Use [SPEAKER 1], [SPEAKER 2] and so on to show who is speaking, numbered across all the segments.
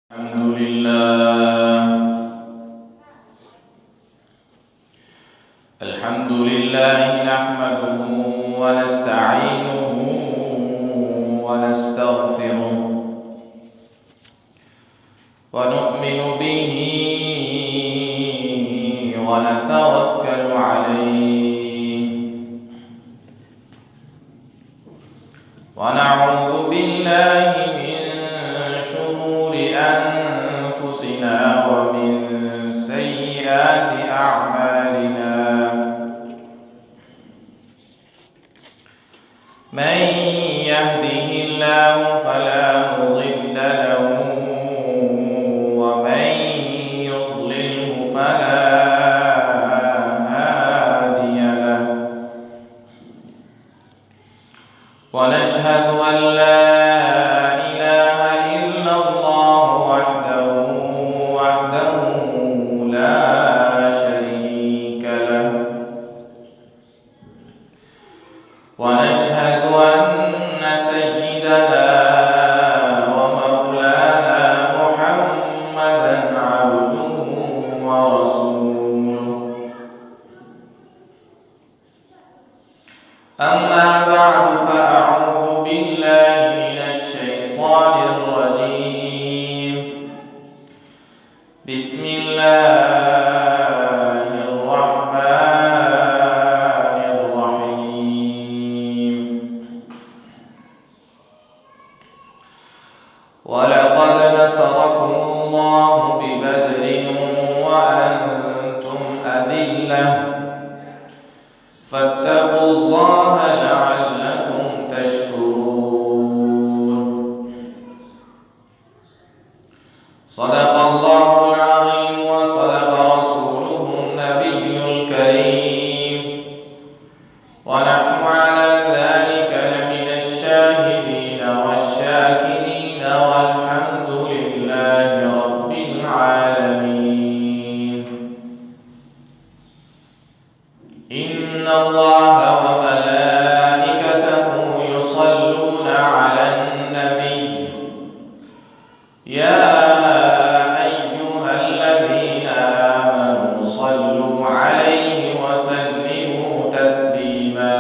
[SPEAKER 1] الحمد لله نحمده ونستعينه ونستغفره ونؤمن به ونتوكل عليه ونعوذ بالله من شرور أنفسنا ومن سيئات أعمالنا من يهده الله فلا مضل له ومن يضلله فلا هادي له ونشهد أن لا إله إلا الله وحده لا شريك له ونشهد أن سيدنا ومولانا محمدا عبده ورسوله أما بعد فأعوذ بالله من الشيطان الرجيم بسم الله الرحمن الرحيم ولقد نصركم الله ببدر وأنتم أذلة فاتقوا الله لعلكم تشكرون صدق الله العظيم وصدق رسوله النبي الكريم ونحن على ذلك لمن الشاهدين والشاكرين والحمد لله رب العالمين إن الله وملائكته يصلون على النبي يا أيها الذين آمنوا صلوا عليه وسلموا تسليما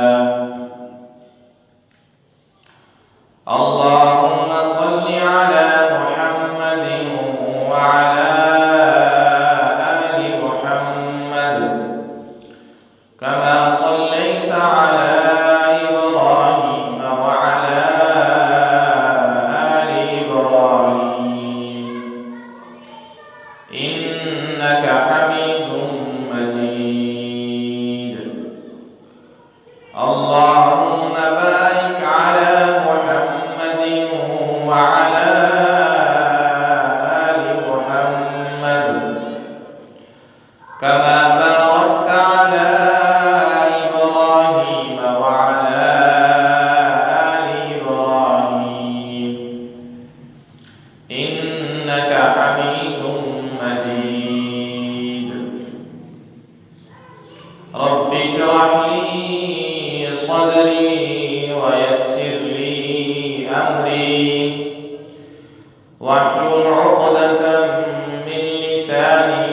[SPEAKER 1] اللهم صل على محمد وعلى آل محمد كما صليت على إبراهيم وعلى آل إبراهيم إنك حميد مجيد اللهم بارك على محمد وعلى آل محمد كما باركت على إبراهيم وعلى آل إبراهيم إنك حميد مجيد رب اشرح لي صدري ويسر لي أمري واحلل عقدة من لساني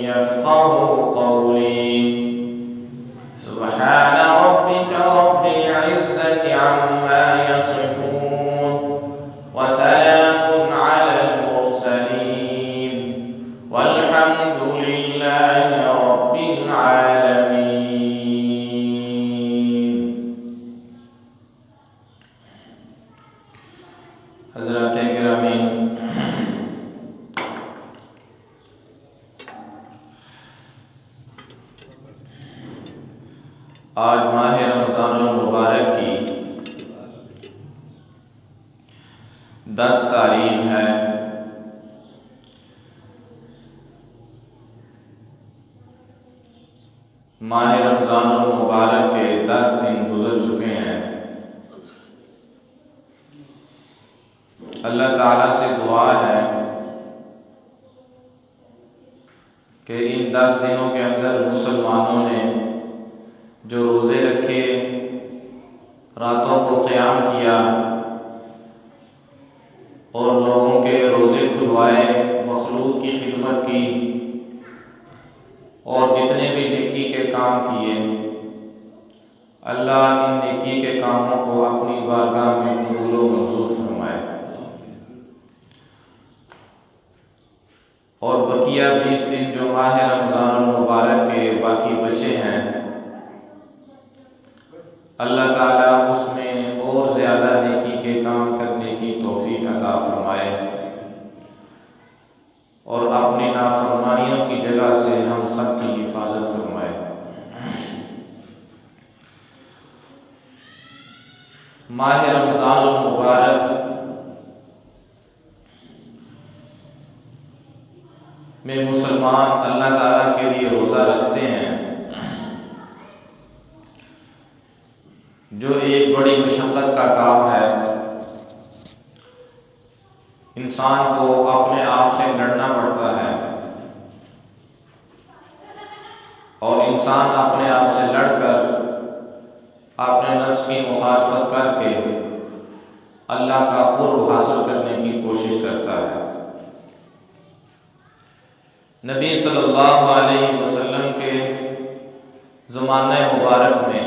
[SPEAKER 1] يفقه قولي سبحان ربك رب العزة عما يصفون وسلام على المرسلين والحمد لله رب العالمين حضرات گرامی آج ماہ رمضان المبارک کی 10 تاریخ ہے۔ ماہ رمضان المبارک کے 10 دن گزر چکے ہیں۔ اللہ تعالیٰ سے دعا ہے کہ ان 10 دنوں کے اندر مسلمانوں نے جو روزے رکھے، راتوں کو قیام کیا اور لوگوں کے روزے کھلوائے، اور جتنے بھی نیکی کے کام کیے، اللہ ان نیکی کے کاموں کو اپنی بارگاہ میں قبول و منظور فرمائے، اور بقیہ 20 دن جو ماہ رمضان المبارک کے باقی بچے ہیں، اللہ تعالیٰ اس میں اور زیادہ نیکی کے کام کرنے کی توفیق عطا فرمائے، اور اپنی نافرمانیوں کی جگہ سے ہم سب کی حفاظت فرمائے۔ ماہ رمضان المبارک میں مسلمان اللہ تعالیٰ کے لیے روزہ رکھتے ہیں، جو ایک بڑی مشقت کا کام ہے۔ انسان کو اپنے آپ سے لڑنا پڑتا ہے، اور انسان اپنے آپ سے لڑ کر اپنے نفس کی مخالفت کر کے اللہ کا قرب حاصل کرنے کی کوشش کرتا ہے۔ نبی صلی اللہ علیہ وسلم کے زمانہ مبارک میں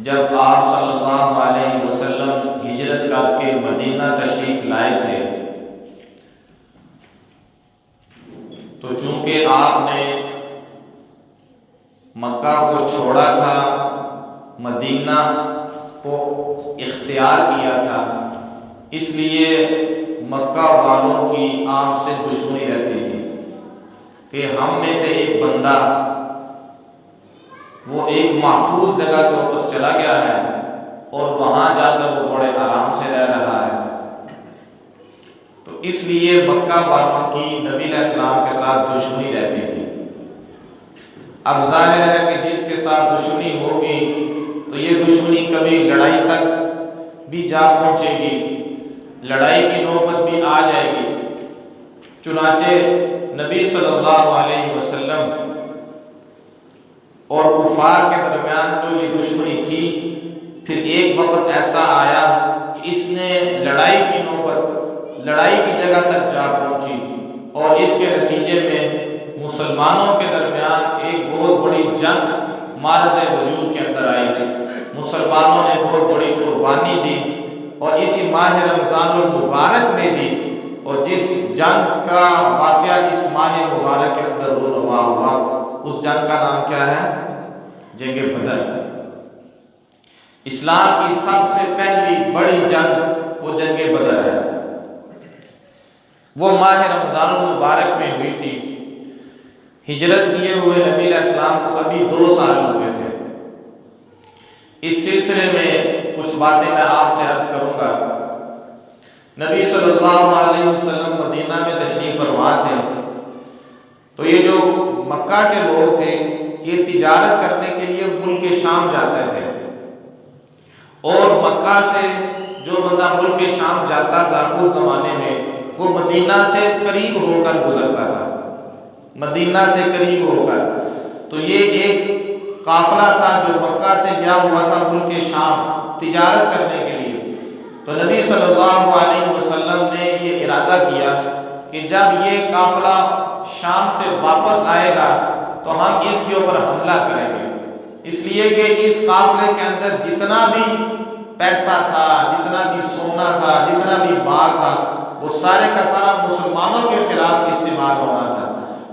[SPEAKER 1] جب آپ صلی اللہ علیہ وسلم ہجرت کر کے مدینہ تشریف لائے تھے، تو چونکہ آپ نے مکہ کو چھوڑا تھا، مدینہ کو اختیار کیا تھا، اس لیے مکہ والوں کی آپ سے دشمنی رہتی تھی کہ ہم میں سے ایک بندہ وہ ایک محفوظ جگہ کے اوپر چلا گیا ہے اور وہاں جا کر وہ بڑے آرام سے رہ رہا ہے، تو اس لیے مکہ والوں کی نبی علیہ السلام کے ساتھ دشمنی رہتی تھی۔ اب ظاہر ہے کہ جس کے ساتھ دشمنی ہوگی تو یہ دشمنی کبھی لڑائی تک بھی جا پہنچے گی، لڑائی کی نوبت بھی آ جائے گی۔ چنانچہ نبی صلی اللہ علیہ وسلم اور کفار کے درمیان جو یہ دشمنی تھی، پھر ایک وقت ایسا آیا کہ اس نے لڑائی کی نوبت لڑائی کی جگہ تک جا پہنچی، اور اس کے نتیجے میں مسلمانوں کے درمیان ایک بہت بڑی جنگ معرض وجود کے اندر آئی تھی۔ مسلمانوں نے بہت بڑی قربانی دی اور اسی ماہ رمضان المبارک میں دی، اور جس جنگ کا واقعہ اس ماہ مبارک کے اندر رونما ہوا، اس جنگ کا نام کیا ہے؟ جنگ بدر۔ اسلام کی سب سے پہلی بڑی جنگ وہ جنگ بدر ہے، وہ ماہ رمضان المبارک میں ہوئی تھی۔ ہجرت کیے ہوئے نبی علیہ السلام کو ابھی 2 سال ہوئے تھے۔ اس سلسلے میں کچھ باتیں میں آپ سے عرض کروں گا۔ نبی صلی اللہ علیہ وسلم مدینہ میں تشریف فرما تھے، تو یہ جو مکہ کے لوگ تھے یہ تجارت کرنے کے لیے ملک شام جاتے تھے، اور مکہ سے جو بندہ ملک شام جاتا تھا اس زمانے میں وہ مدینہ سے قریب ہو کر گزرتا تھا، مدینہ سے قریب ہو کر۔ تو یہ ایک قافلہ تھا جو مکہ سے گیا ہوا تھا ملک شام تجارت کرنے کے لیے۔ تو نبی صلی اللہ علیہ وسلم نے یہ ارادہ کیا کہ جب یہ قافلہ شام سے واپس آئے گا تو ہم اس کے اوپر حملہ کریں گے، اس لیے کہ اس قافلے کے اندر جتنا بھی پیسہ تھا، جتنا بھی سونا تھا، جتنا بھی مال تھا، وہ سارے کا سارا مسلمانوں کے خلاف استعمال ہونا تھا۔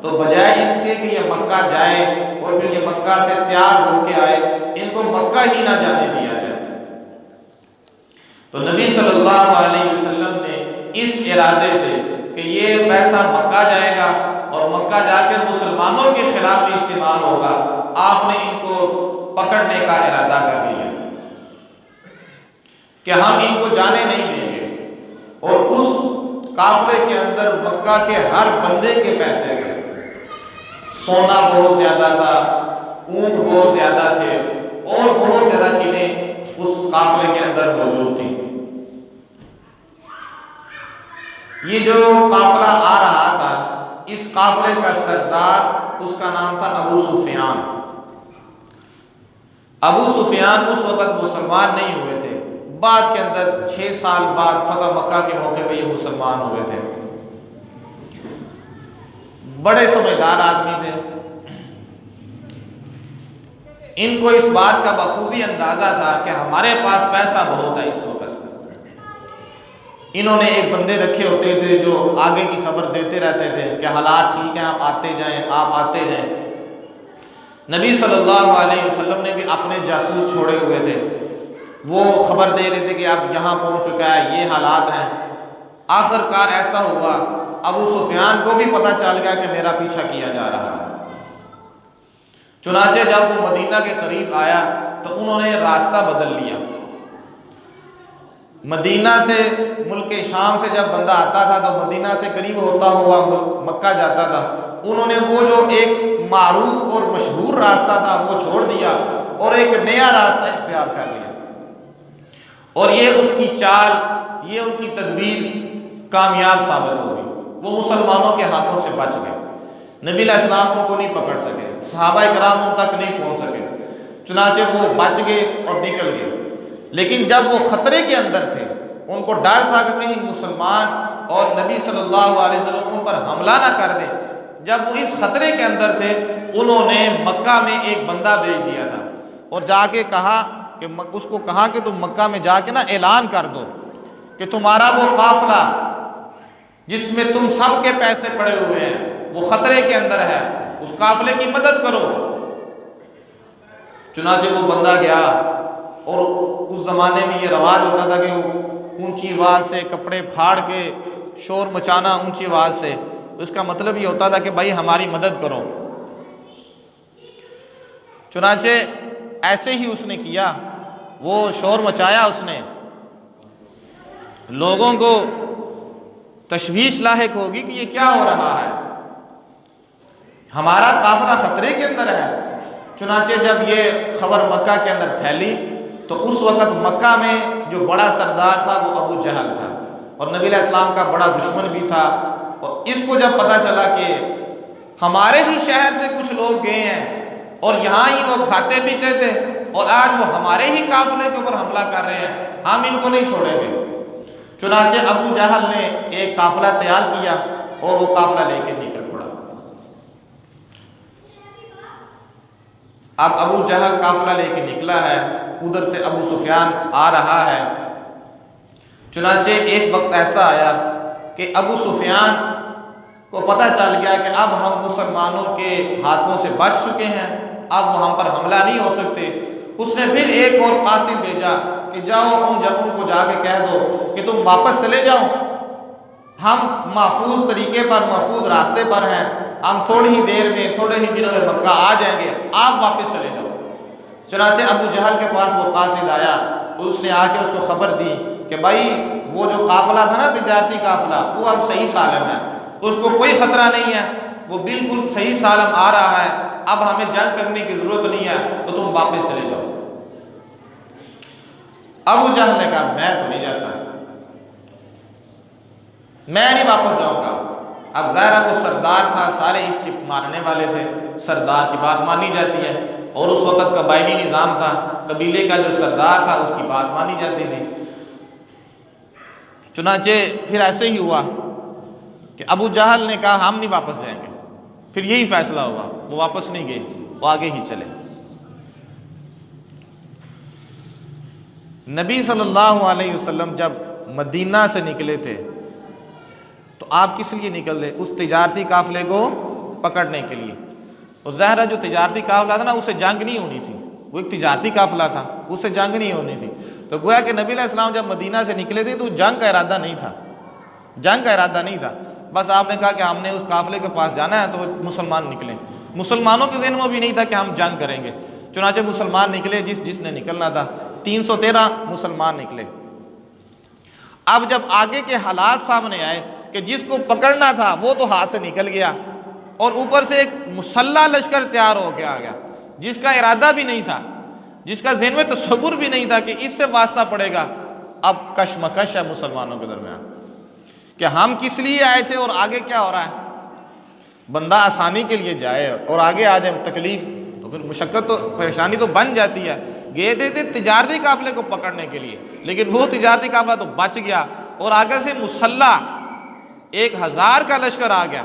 [SPEAKER 1] تو بجائے اس کے کہ یہ مکہ جائے اور پھر یہ مکہ سے تیار ہو کے آئے، ان کو مکہ ہی نہ جانے دیا جائے۔ تو نبی صلی اللہ علیہ وسلم نے اس ارادے سے کہ یہ پیسہ مکہ جائے گا اور مکہ جا کے مسلمانوں کے خلاف استعمال ہوگا، آپ نے ان کو پکڑنے کا ارادہ کر لیا کہ ہم ان کو جانے نہیں دیں گے۔ اور اس قافلے کے اندر مکہ کے ہر بندے کے پیسے تھے، سونا بہت زیادہ تھا، اونٹ بہت زیادہ تھے، اور بہت زیادہ چیزیں اس قافلے کے اندر موجود تھیں۔ یہ جو قافلہ آ رہا تھا، اس قافلے کا سردار اس کا نام تھا ابو سفیان۔ ابو سفیان اس وقت مسلمان نہیں ہوئے تھے، بعد کے اندر 6 سال بعد فتح مکہ کے موقع پہ یہ مسلمان ہوئے تھے۔ بڑے سمجھدار آدمی تھے، ان کو اس بات کا بخوبی اندازہ تھا کہ ہمارے پاس پیسہ بہت ہے اس وقت۔ انہوں نے ایک بندے رکھے ہوتے تھے جو آگے کی خبر دیتے رہتے تھے کہ حالات ٹھیک ہیں، آپ آتے جائیں، آپ آتے جائیں۔ نبی صلی اللہ علیہ وسلم نے بھی اپنے جاسوس چھوڑے ہوئے تھے، وہ خبر دے رہے تھے کہ اب یہاں پہنچ چکا ہے، یہ حالات ہیں۔ آخر کار ایسا ہوا، ابو سفیان کو بھی پتہ چل گیا کہ میرا پیچھا کیا جا رہا ہے۔ چنانچہ جب وہ مدینہ کے قریب آیا تو انہوں نے راستہ بدل لیا۔ مدینہ سے، ملک شام سے جب بندہ آتا تھا تو مدینہ سے قریب ہوتا ہوا مکہ جاتا تھا، انہوں نے وہ جو ایک معروف اور مشہور راستہ تھا وہ چھوڑ دیا اور ایک نیا راستہ اختیار کر لیا، اور یہ اس کی چال، یہ ان کی تدبیر کامیاب ثابت ہو گئی۔ وہ مسلمانوں کے ہاتھوں سے بچ گئے، نبی علیہ السلام ان کو نہیں پکڑ سکے، صحابہ کرام ان تک نہیں پہنچ سکے، چنانچہ وہ بچ گئے اور نکل گئے۔ لیکن جب وہ خطرے کے اندر تھے، ان کو ڈر تھا کہ کہیں مسلمان اور نبی صلی اللہ علیہ وسلم ان پر حملہ نہ کر دیں، جب وہ اس خطرے کے اندر تھے، انہوں نے مکہ میں ایک بندہ بھیج دیا تھا اور جا کے کہا کہ اس کو کہا کہ تم مکہ میں جا کے نا اعلان کر دو کہ تمہارا وہ قافلہ جس میں تم سب کے پیسے پڑے ہوئے ہیں وہ خطرے کے اندر ہے، اس قافلے کی مدد کرو۔ چنانچہ وہ بندہ گیا، اور اس زمانے میں یہ رواج ہوتا تھا کہ اونچی آواز سے کپڑے پھاڑ کے شور مچانا اونچی آواز سے، اس کا مطلب یہ ہوتا تھا کہ بھائی ہماری مدد کرو۔ چنانچہ ایسے ہی اس نے کیا، وہ شور مچایا، اس نے لوگوں کو تشویش لاحق ہوگی کہ یہ کیا ہو رہا ہے، ہمارا قافلہ خطرے کے اندر ہے۔ چنانچہ جب یہ خبر مکہ کے اندر پھیلی تو اس وقت مکہ میں جو بڑا سردار تھا وہ ابو جہل تھا، اور نبی علیہ السلام کا بڑا دشمن بھی تھا، اور اس کو جب پتہ چلا کہ ہمارے ہی شہر سے کچھ لوگ گئے ہیں اور یہاں ہی وہ کھاتے پیتے تھے اور آج وہ ہمارے ہی قافلے کے اوپر حملہ کر رہے ہیں، ہم ان کو نہیں چھوڑیں گے۔ چنانچہ ابو جہل نے ایک قافلہ تیار کیا اور وہ قافلہ لے کے نکل پڑا۔ اب ابو جہل قافلہ لے کے نکلا ہے، ادھر سے ابو سفیان آ رہا ہے۔ چنانچہ ایک وقت ایسا آیا کہ ابو سفیان کو پتہ چل گیا کہ اب ہم مسلمانوں کے ہاتھوں سے بچ چکے ہیں، اب وہ ہم پر حملہ نہیں ہو سکتے۔ اس نے پھر ایک اور قاصد بھیجا کہ جاؤ ان کو جا کے کہہ دو کہ تم واپس چلے جاؤ، ہم محفوظ طریقے پر، محفوظ راستے پر ہیں، ہم تھوڑی ہی دیر میں، تھوڑے ہی دنوں میں مکہ آ جائیں گے، آپ واپس چلے جاؤ۔ چنانچہ ابو جہل کے پاس وہ قاصد آیا، اس نے آ کے اس کو خبر دی کہ بھائی وہ جو قافلہ تھا نا، تجارتی قافلہ، وہ اب صحیح سالم ہے، اس کو کوئی خطرہ نہیں ہے، وہ بالکل صحیح سالم آ رہا ہے، اب ہمیں جنگ کرنے کی ضرورت نہیں ہے، تو تم واپس چلے جاؤ۔ ابو جہل نے کہا میں تو نہیں جاتا، میں نہیں واپس جاؤں گا۔ اب ظاہر وہ سردار تھا، سارے اس کے ماننے والے تھے، سردار کی بات مانی جاتی ہے، اور اس وقت قبائلی نظام تھا، قبیلے کا جو سردار تھا اس کی بات مانی جاتی تھی۔ چنانچہ پھر ایسے ہی ہوا کہ ابو جہل نے کہا ہم نہیں واپس جائیں گے، پھر یہی فیصلہ ہوا، وہ واپس نہیں گئے، وہ آگے ہی چلے۔ نبی صلی اللہ علیہ وسلم جب مدینہ سے نکلے تھے تو آپ کس لیے نکل رہے؟ اس تجارتی قافلے کو پکڑنے کے لیے۔ اور ظاہر جو تجارتی قافلہ تھا نا، اسے جنگ نہیں ہونی تھی، وہ ایک تجارتی قافلہ تھا، اسے جنگ نہیں ہونی تھی۔ تو گویا کہ نبی علیہ السلام جب مدینہ سے نکلے تھے تو جنگ کا ارادہ نہیں تھا، جنگ کا ارادہ نہیں تھا، بس آپ نے کہا کہ ہم نے اس قافلے کے پاس جانا ہے، تو وہ مسلمان نکلے۔ مسلمانوں کے ذہن میں بھی نہیں تھا کہ ہم جنگ کریں گے، چنانچہ مسلمان نکلے، جس نے نکلنا تھا، 313 مسلمان نکلے۔ اب جب آگے کے حالات سامنے آئے کہ جس کو پکڑنا تھا وہ تو ہاتھ سے نکل گیا، اور اوپر سے ایک مسلح لشکر تیار ہو کے آ گیا، جس کا ارادہ بھی نہیں تھا، جس کا ذہن میں تصور بھی نہیں تھا کہ اس سے واسطہ پڑے گا۔ اب کشمکش ہے مسلمانوں کے درمیان کہ ہم کس لیے آئے تھے اور آگے کیا ہو رہا ہے۔ بندہ آسانی کے لیے جائے اور آگے آ جائے تکلیف، تو پھر مشقت تو، پریشانی تو بن جاتی ہے۔ گئے تھے تجارتی قافلے کو پکڑنے کے لیے، لیکن وہ تجارتی قافلہ تو بچ گیا، اور آگے سے مسلح 1000 کا لشکر آ گیا۔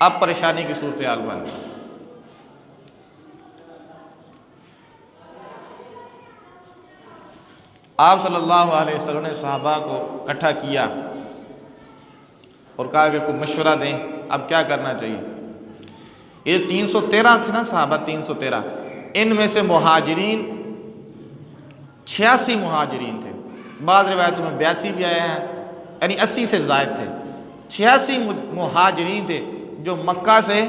[SPEAKER 1] اب پریشانی کی صورتحال بن گئی۔ آپ صلی اللہ علیہ وسلم نے صحابہ کو اکٹھا کیا اور کہا کہ کوئی مشورہ دیں، اب کیا کرنا چاہیے۔ یہ 313 تھے نا صحابہ، 313، ان میں سے مہاجرین 86 مہاجرین تھے، بعض روایتوں میں 82 بھی آئے ہیں، یعنی 80 سے زائد تھے۔ 86 مہاجرین تھے جو مکہ سے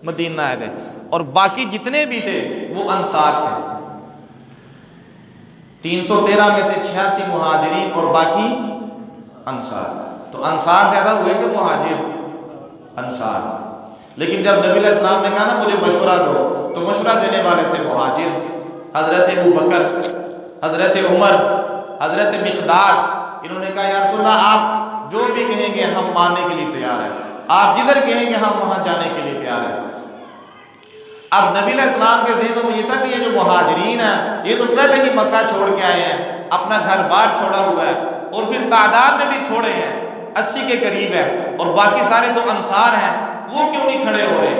[SPEAKER 1] مدینہ آئے تھے، اور باقی جتنے بھی تھے وہ انصار تھے۔ 313 میں سے 86 مہاجرین اور باقی انصار، تو انصار زیادہ ہوئے کہ مہاجر؟ انصار۔ لیکن جب نبی علیہ السلام نے کہا نا مجھے مشورہ دو، تو مشورہ دینے والے تھے مہاجر، حضرت ابو بکر، حضرت عمر، حضرت مقداد۔ انہوں نے کہا یا رسول اللہ آپ جو بھی کہیں گے ہم ماننے کے لیے تیار ہیں، آپ جدھر کہیں گے ہم وہاں جانے کے لیے تیار ہیں۔ اب نبی علیہ السلام کے ذہنوں میں یہ تھا کہ یہ جو مہاجرین ہیں یہ تو پہلے ہی مکہ چھوڑ کے آئے ہیں، اپنا گھر بار چھوڑا ہوا ہے، اور پھر تعداد میں بھی تھوڑے ہیں، 80 کے قریب ہے، اور باقی سارے تو انصار ہیں، وہ کیوں نہیں کھڑے ہو رہے؟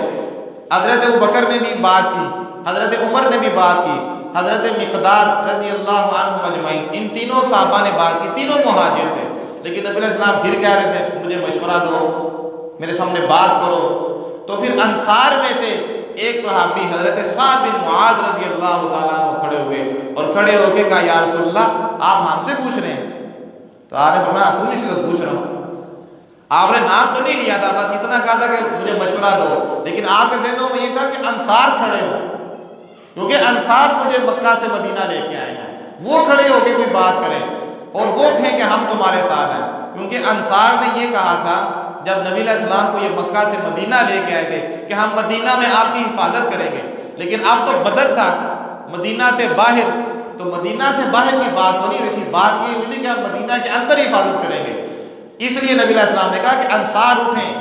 [SPEAKER 1] حضرت ابو بکر نے بھی بات کی، حضرت عمر نے بھی بات کی، حضرت مقداد رضی اللہ عنہ مجمعین، ان تینوں صحابہ نے بات کی، تینوں مہاجر تھے، لیکن نبی علیہ السلام پھر کہہ رہے تھے مجھے مشورہ دو، میرے سامنے بات کرو۔ تو پھر انصار میں سے ایک صحابی حضرت سعد بن معاذ رضی اللہ تعالیٰ عنہ کھڑے ہوئے، اور کھڑے ہو کے کہا یا رسول اللہ آپ ہم سے پوچھ رہے ہیں؟ تو آپ نے فرمایا تم اس سے پوچھ رہا ہوں۔ آپ نے نام تو نہیں لیا تھا، بس اتنا کہا تھا کہ مجھے مشورہ دو، لیکن آپ کے ذہنوں میں یہ تھا کہ انصار کھڑے ہو، کیونکہ انصار مجھے مکہ سے مدینہ لے کے آئے ہیں، وہ کھڑے ہو کے کوئی بات کریں اور وہ کہیں کہ ہم تمہارے ساتھ ہیں۔ کیونکہ انصار نے یہ کہا تھا جب نبی علیہ السلام کو یہ مکہ سے مدینہ لے کے آئے تھے کہ ہم مدینہ میں آپ کی حفاظت کریں گے، لیکن اب تو بدر تھا، مدینہ سے باہر، تو مدینہ سے باہر کی بات تو نہیں ہوئی تھی، بات یہ ہوئی تھی کہ ہم مدینہ کے اندر حفاظت کریں گے۔ اس لیے نبی علیہ السلام نے کہا کہ انصار اٹھیں۔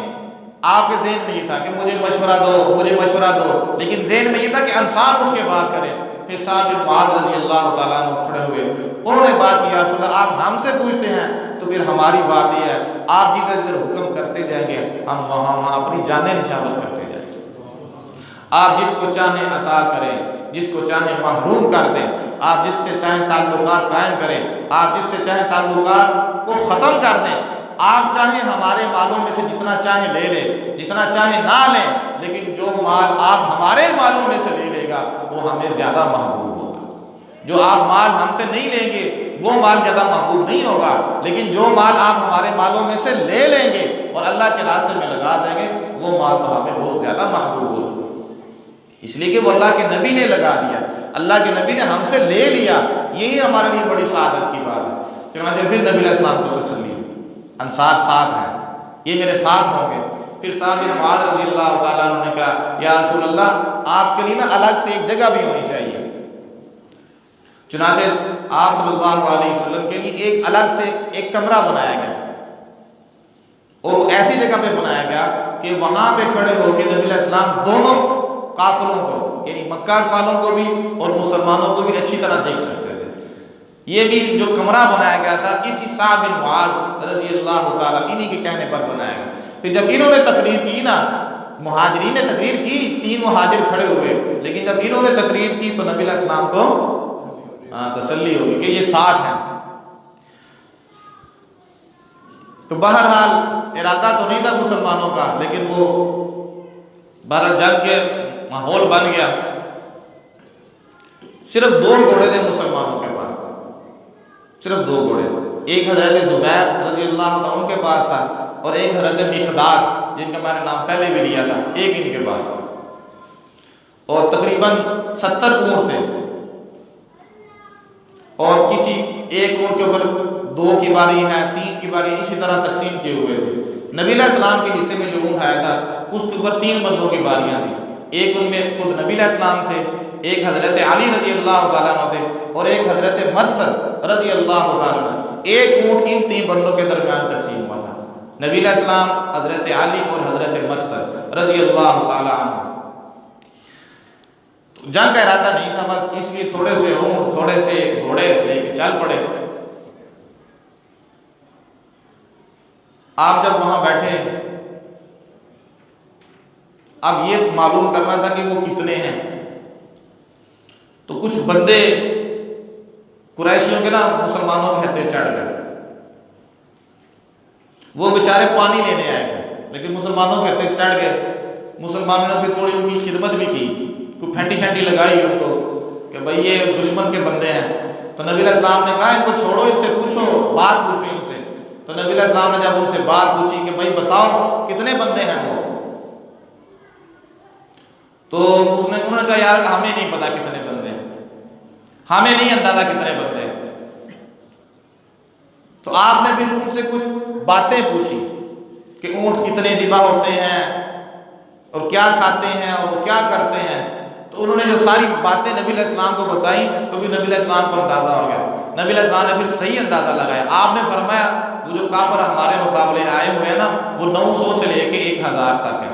[SPEAKER 1] آپ کے ذہن میں یہ تھا کہ مجھے مشورہ دو، مجھے مشورہ دو، لیکن ذہن میں یہ تھا کہ انصار اٹھ کے بات کریں۔ پھر سعد بن معاذ رضی اللہ تعالیٰ عنہ کھڑے ہوئے، انہوں نے بات کی یا رسول اللہ آپ ہم سے پوچھتے ہیں تو پھر ہماری بات یہ ہے آپ جدھر جدھر حکم کرتے جائیں گے ہم وہاں اپنی جانیں نشاور کرتے جائیں گے۔ آپ جس کو چاہیں عطا کریں، جس کو چاہیں محروم کر دیں، آپ جس سے چاہیں تعلقات قائم کریں، آپ جس سے چاہیں تعلقات کو ختم کر دیں، آپ چاہیں ہمارے مالوں میں سے جتنا چاہیں لے لیں، جتنا چاہیں نہ لیں، لیکن جو مال آپ ہمارے مالوں میں سے لے لے گا وہ ہمیں زیادہ محبوب ہوگا۔ جو آپ مال ہم سے نہیں لیں گے وہ مال زیادہ محبوب نہیں ہوگا، لیکن جو مال آپ ہمارے مالوں میں سے لے لیں گے اور اللہ کے راستے میں لگا دیں گے وہ مال تو ہمیں بہت زیادہ محبوب ہوگا، اس لیے کہ وہ اللہ کے نبی نے لگا دیا، اللہ کے نبی نے ہم سے لے لیا، یہی ہمارے لیے بڑی سعادت کی بات ہے۔ چنانچہ پھر نبی علیہ السلام کو تسلی، انصار ساتھ ہیں، یہ میرے ساتھ ہوں گے۔ پھر سعد بن معاذ رضی اللہ تعالیٰ عنہ نے کہا یا رسول اللہ آپ کے لیے نا الگ سے ایک جگہ بھی ہونی چاہیے۔ چنانچہ آپ صلی اللہ علیہ وسلم کے لیے ایک الگ سے ایک کمرہ بنایا گیا، اور وہ ایسی جگہ پہ بنایا گیا کہ وہاں پہ کھڑے ہو کے نبی علیہ السلام دونوں قافلوں کو، یعنی مکہ والوں کو بھی اور مسلمانوں کو بھی اچھی طرح دیکھ سکتے تھے۔ یہ بھی جو کمرہ بنایا گیا تھا اسی سعد بن معاذ رضی اللہ تعالیٰ انہی کے کہنے پر بنایا گیا۔ پھر جب انہوں نے تقریر کی نا، مہاجرین نے تقریر کی، 3 مہاجر کھڑے ہوئے، لیکن جب انہوں نے تقریر کی تو نبی علیہ السلام کو تسلی ہوگی کہ یہ ساتھ ہیں۔ تو بہرحال ارادہ تو نہیں تھا مسلمانوں کا، لیکن وہ بہرحال جنگ کے ماحول بن گیا۔ صرف 2 گھوڑے تھے مسلمانوں کے پاس، صرف 2 گھوڑے، ایک حضرت زبیر رضی اللہ عنہ کے پاس تھا اور ایک حضرت مقداد جن کا میں نے نام پہلے بھی لیا تھا، ایک ان کے پاس تھا، اور تقریباً 70 اونٹ تھے، اور کسی ایک اونٹ کے اوپر 2 کی باری ہے، 3 کی باری، اسی طرح تقسیم کیے ہوئے تھے۔ نبی علیہ السلام کے حصے میں جو اونٹ آیا تھا اس کے اوپر 3 بندوں کی باریاں تھیں، ایک ان میں خود نبی علیہ السلام تھے، ایک حضرت علی رضی اللہ تعالیٰ عنہ تھے، اور ایک حضرت مرثد رضی اللہ تعالیٰ عنہ۔ ایک اونٹ ان 3 بندوں کے درمیان تقسیم ہوا تھا، نبی علیہ السلام، حضرت علی اور حضرت مرثد رضی اللہ تعالیٰ عنہ۔ جنگ کا ارادہ نہیں تھا، بس اس لیے تھوڑے سے اونٹ، تھوڑے سے گھوڑے لے کے چل پڑے۔ آپ جب وہاں بیٹھے اب یہ معلوم کرنا تھا کہ وہ کتنے ہیں. تو کچھ بندے قریشیوں کے نا مسلمانوں کے ہتھے چڑھ گئے. وہ بیچارے پانی لینے آئے تھے لیکن مسلمانوں کے ہتھے چڑھ گئے. مسلمانوں نے بھی تھوڑی ان کی خدمت بھی کی, کوئی پھینٹی شینٹی لگائی ان کو کہ بھئی یہ دشمن کے بندے ہیں. تو نبی علیہ السلام نے کہا ان کو چھوڑو, ان سے پوچھو, بات پوچھو ان سے. تو نبی علیہ السلام نے جب ان سے بات پوچھی کہ بھئی بتاؤ کتنے بندے ہیں وہ, تو انہوں نے کہا یار ہمیں نہیں پتا کتنے بندے ہیں, ہمیں نہیں اندازہ کتنے بندے ہیں. تو آپ نے پھر ان سے کچھ باتیں پوچھی کہ اونٹ کتنے ذبح ہوتے ہیں اور کیا کھاتے ہیں اور وہ کیا کرتے ہیں. تو انہوں نے جو ساری باتیں نبی علیہ السلام کو بتائی تو پھر نبی علیہ السلام کو اندازہ ہو گیا. نبی علیہ السلام نے پھر صحیح اندازہ لگایا. آپ نے فرمایا وہ جو کافر ہمارے مقابلے آئے ہوئے ہیں نا وہ 900 سے لے کے 1000 تک ہے.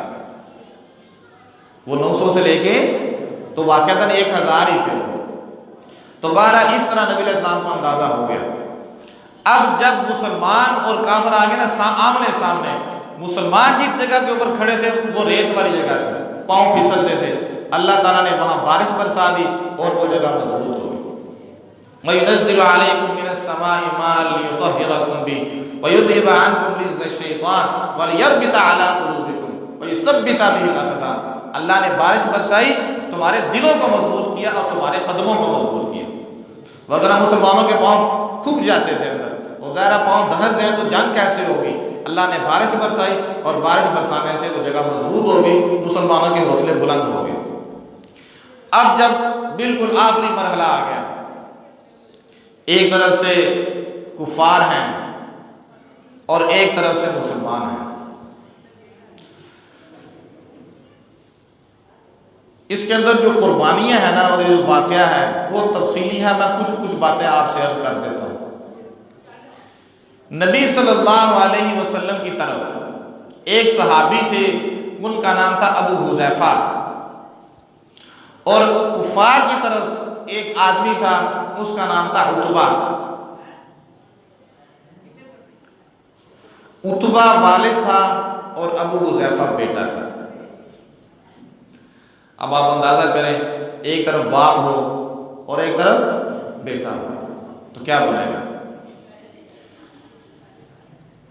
[SPEAKER 1] وہ 900 سے لے کے تو واقعتاً 1000 ہی تھے. تو بہرحال اس طرح نبی علیہ السلام کو اندازہ ہو گیا. اب جب مسلمان اور کافر آگے نا آمنے سامنے, مسلمان جس جگہ کے اوپر کھڑے تھے وہ ریت والی جگہ تھی, پاؤں پھسلتے تھے. اللہ تعالیٰ نے وہاں بارش برسا دی اور وہ جگہ مضبوط ہو گئی. وَيُنَزِّلُ عَلَيْكُم مِّنَ السَّمَاءِ مَاءً لِيُطَهِّرَكُم بِهِ وَيُذْهِبَ عَنكُم رِّجْزَ الشَّيْطَانِ وَلِيَرْبِطَ عَلَىٰ قُلُوبِكُمْ وَيُثَبِّتَ بِهِ الْأَقْدَامَ. اللہ نے بارش برسائی, تمہارے دلوں کو مضبوط کیا اور تمہارے قدموں کو مضبوط کیا. وغیرہ مسلمانوں کے پاؤں کھک جاتے تھے اندر, اور ظاہرہ پاؤں دھنس جائیں تو جنگ کیسے ہوگی. اللہ نے بارش برسائی اور بارش برسانے سے وہ جگہ مضبوط ہو گئی, مسلمانوں کے حوصلے بلند ہو گئے. اب جب بالکل آخری مرحلہ آ گیا, ایک طرف سے کفار ہیں اور ایک طرف سے مسلمان ہیں. اس کے اندر جو قربانیاں ہیں نا اور جو واقعہ ہے وہ تفصیلی ہے. میں کچھ باتیں آپ سے عرض کر دیتا ہوں. نبی صلی اللہ علیہ وسلم کی طرف ایک صحابی تھے, ان کا نام تھا ابو حذیفہ, اور کفار کی طرف ایک آدمی تھا, اس کا نام تھا عتبہ. عتبہ والد تھا اور ابو حذیفہ بیٹا تھا. اب آپ اندازہ کریں, ایک طرف باپ ہو اور ایک طرف بیٹا ہو تو کیا بنے گا.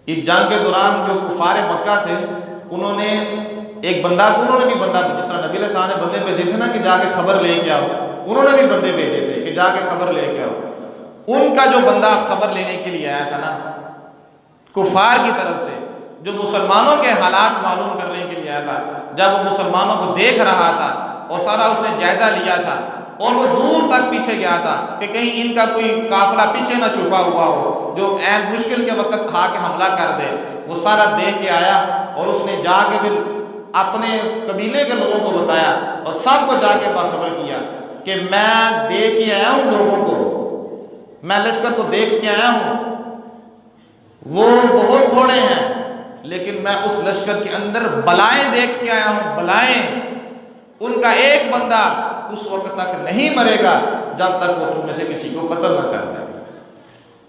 [SPEAKER 1] اس جنگ کے دوران جو کفار مکہ تھے انہوں نے ایک بندہ, انہوں نے بھی بندہ, جس طرح نبی علیہ السلام نے بندے بھیجے تھے نا کہ جا کے خبر لے کے آؤ, انہوں نے بھی بندے بھیجے تھے کہ جا کے خبر لے کے آؤ. ان کا جو بندہ خبر لینے کے لیے آیا تھا نا کفار کی طرف سے, جو مسلمانوں کے حالات معلوم کرنے کے لیے آیا تھا, جب وہ مسلمانوں کو دیکھ رہا تھا اور سارا اس نے جائزہ لیا تھا اور وہ دور تک پیچھے گیا تھا کہ کہیں ان کا کوئی قافلہ پیچھے نہ چھپا ہوا ہو جو عین مشکل کے وقت آ کے حملہ کر دے. وہ سارا دیکھ کے آیا اور اس نے جا کے پھر اپنے قبیلے کے لوگوں کو بتایا اور سب کو جا کے باخبر کیا کہ میں دیکھ کے آیا ہوں لوگوں کو, میں لشکر کو دیکھ کے آیا ہوں, وہ بہت تھوڑے ہیں لیکن میں اس لشکر کے اندر بلائیں دیکھ کے آیا ہوں, بلائیں. ان کا ایک بندہ اس وقت تک نہیں مرے گا جب تک وہ تم میں سے کسی کو قتل نہ کر دے.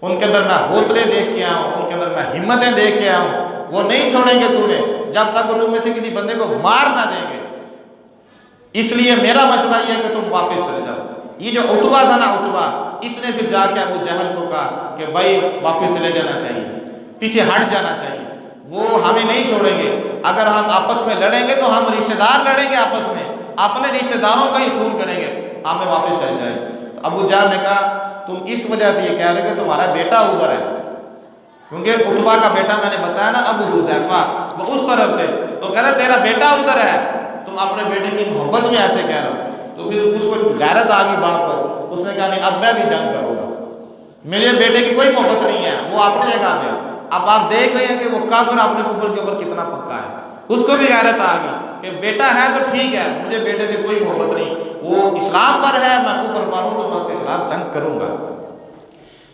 [SPEAKER 1] ان کے اندر میں حوصلے دیکھ کے آیا ہوں, ان کے اندر میں ہمتیں دیکھ کے آیا ہوں, وہ نہیں چھوڑیں گے تمہیں جب تک وہ تم میں سے کسی بندے کو مار نہ دیں گے. اس لیے میرا مشورہ یہ ہے کہ تم واپس چلے جاؤ. یہ جو عتبہ تھا نا, عتبہ, اس نے پھر جا کے ابو جہل کو کہا کہ بھائی واپس چلے جانا چاہیے, پیچھے ہٹ جانا چاہیے, وہ ہمیں نہیں چھوڑیں گے. اگر ہم آپس میں لڑیں گے تو ہم رشتہ دار لڑیں گے آپس میں, اپنے رشتہ داروں کا ہی خون کریں گے, ہمیں واپس چل جائیں. تو ابو جہل نے کہا تم اس وجہ سے یہ کہہ رہے کہ تمہارا بیٹا ادھر ہے, کیونکہ عتبہ کا بیٹا میں نے بتایا نا ابو حذیفہ, وہ اس طرف سے, تو کہہ رہے تیرا بیٹا ادھر ہے, تم اپنے بیٹے کی محبت میں ایسے کہہ رہے ہو. تو پھر اس کو غیرت آ گئی باپ پر, اس نے کہا نہیں اب میں بھی جنگ کروں گا, میرے بیٹے کی کوئی محبت نہیں ہے, وہ اپنی جگہ پہ. اب آپ دیکھ رہے ہیں کہ وہ کافر اپنے کفر کے اوپر کتنا پکا ہے. اس کو بھی غیرت آ گئی کہ بیٹا ہے تو ٹھیک ہے, مجھے بیٹے سے کوئی محبت نہیں, وہ اسلام پر ہے, میں کفر پر ہوں تو میں اس کے خلاف جنگ کروں گا.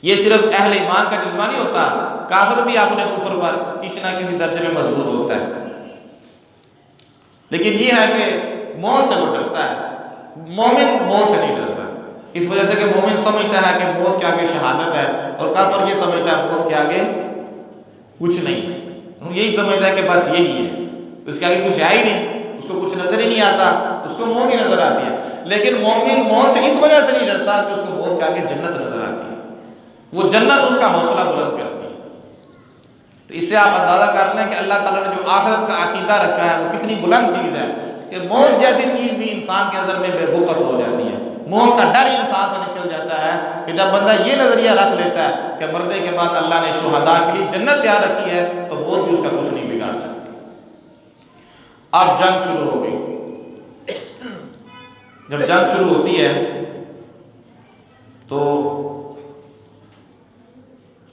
[SPEAKER 1] یہ صرف اہل ایمان کا جذبہ نہیں ہوتا, کافر بھی اپنے کفر پر کسی نہ کسی درجے میں مضبوط ہوتا ہے. لیکن یہ ہے کہ موت سے وہ ڈرتا ہے, مومن موت سے نہیں ڈرتا, اس وجہ سے کہ مومن سمجھتا ہے کہ موت کے آگے شہادت ہے, اور کافر یہ سمجھتا ہے موت کے آگے کچھ نہیں ہے. یہی سمجھتا ہے کہ بس یہی ہے, اس کے آگے کچھ ہے ہی نہیں, اس کو کچھ نظر ہی نہیں آتا، اس کو موت ہی نظر آتی ہے، لیکن مومن موت سے اس وجہ سے نہیں ڈرتا کہ اس کو موت کے آگے جنت نظر آتی ہے، وہ جنت اس کا حوصلہ بلند کرتی ہے۔ تو اس سے آپ اندازہ کر لیں کہ اللہ تعالیٰ نے جو آخرت کا عقیدہ رکھا ہے وہ کتنی بلند چیز ہے کہ موت جیسی چیز بھی انسان کے نظر میں بے وقت ہو جاتی ہے، موت کا ڈر انسان سے نکل جاتا ہے کہ جب بندہ یہ نظریہ رکھ لیتا ہے کہ مرنے کے بعد اللہ نے شہداء کے لیے جنت تیار رکھی ہے تو موت بھی اس کا کچھ نہیں بگاڑ سکتی۔ اب جنگ شروع ہو گئی، جب جنگ شروع ہوتی ہے تو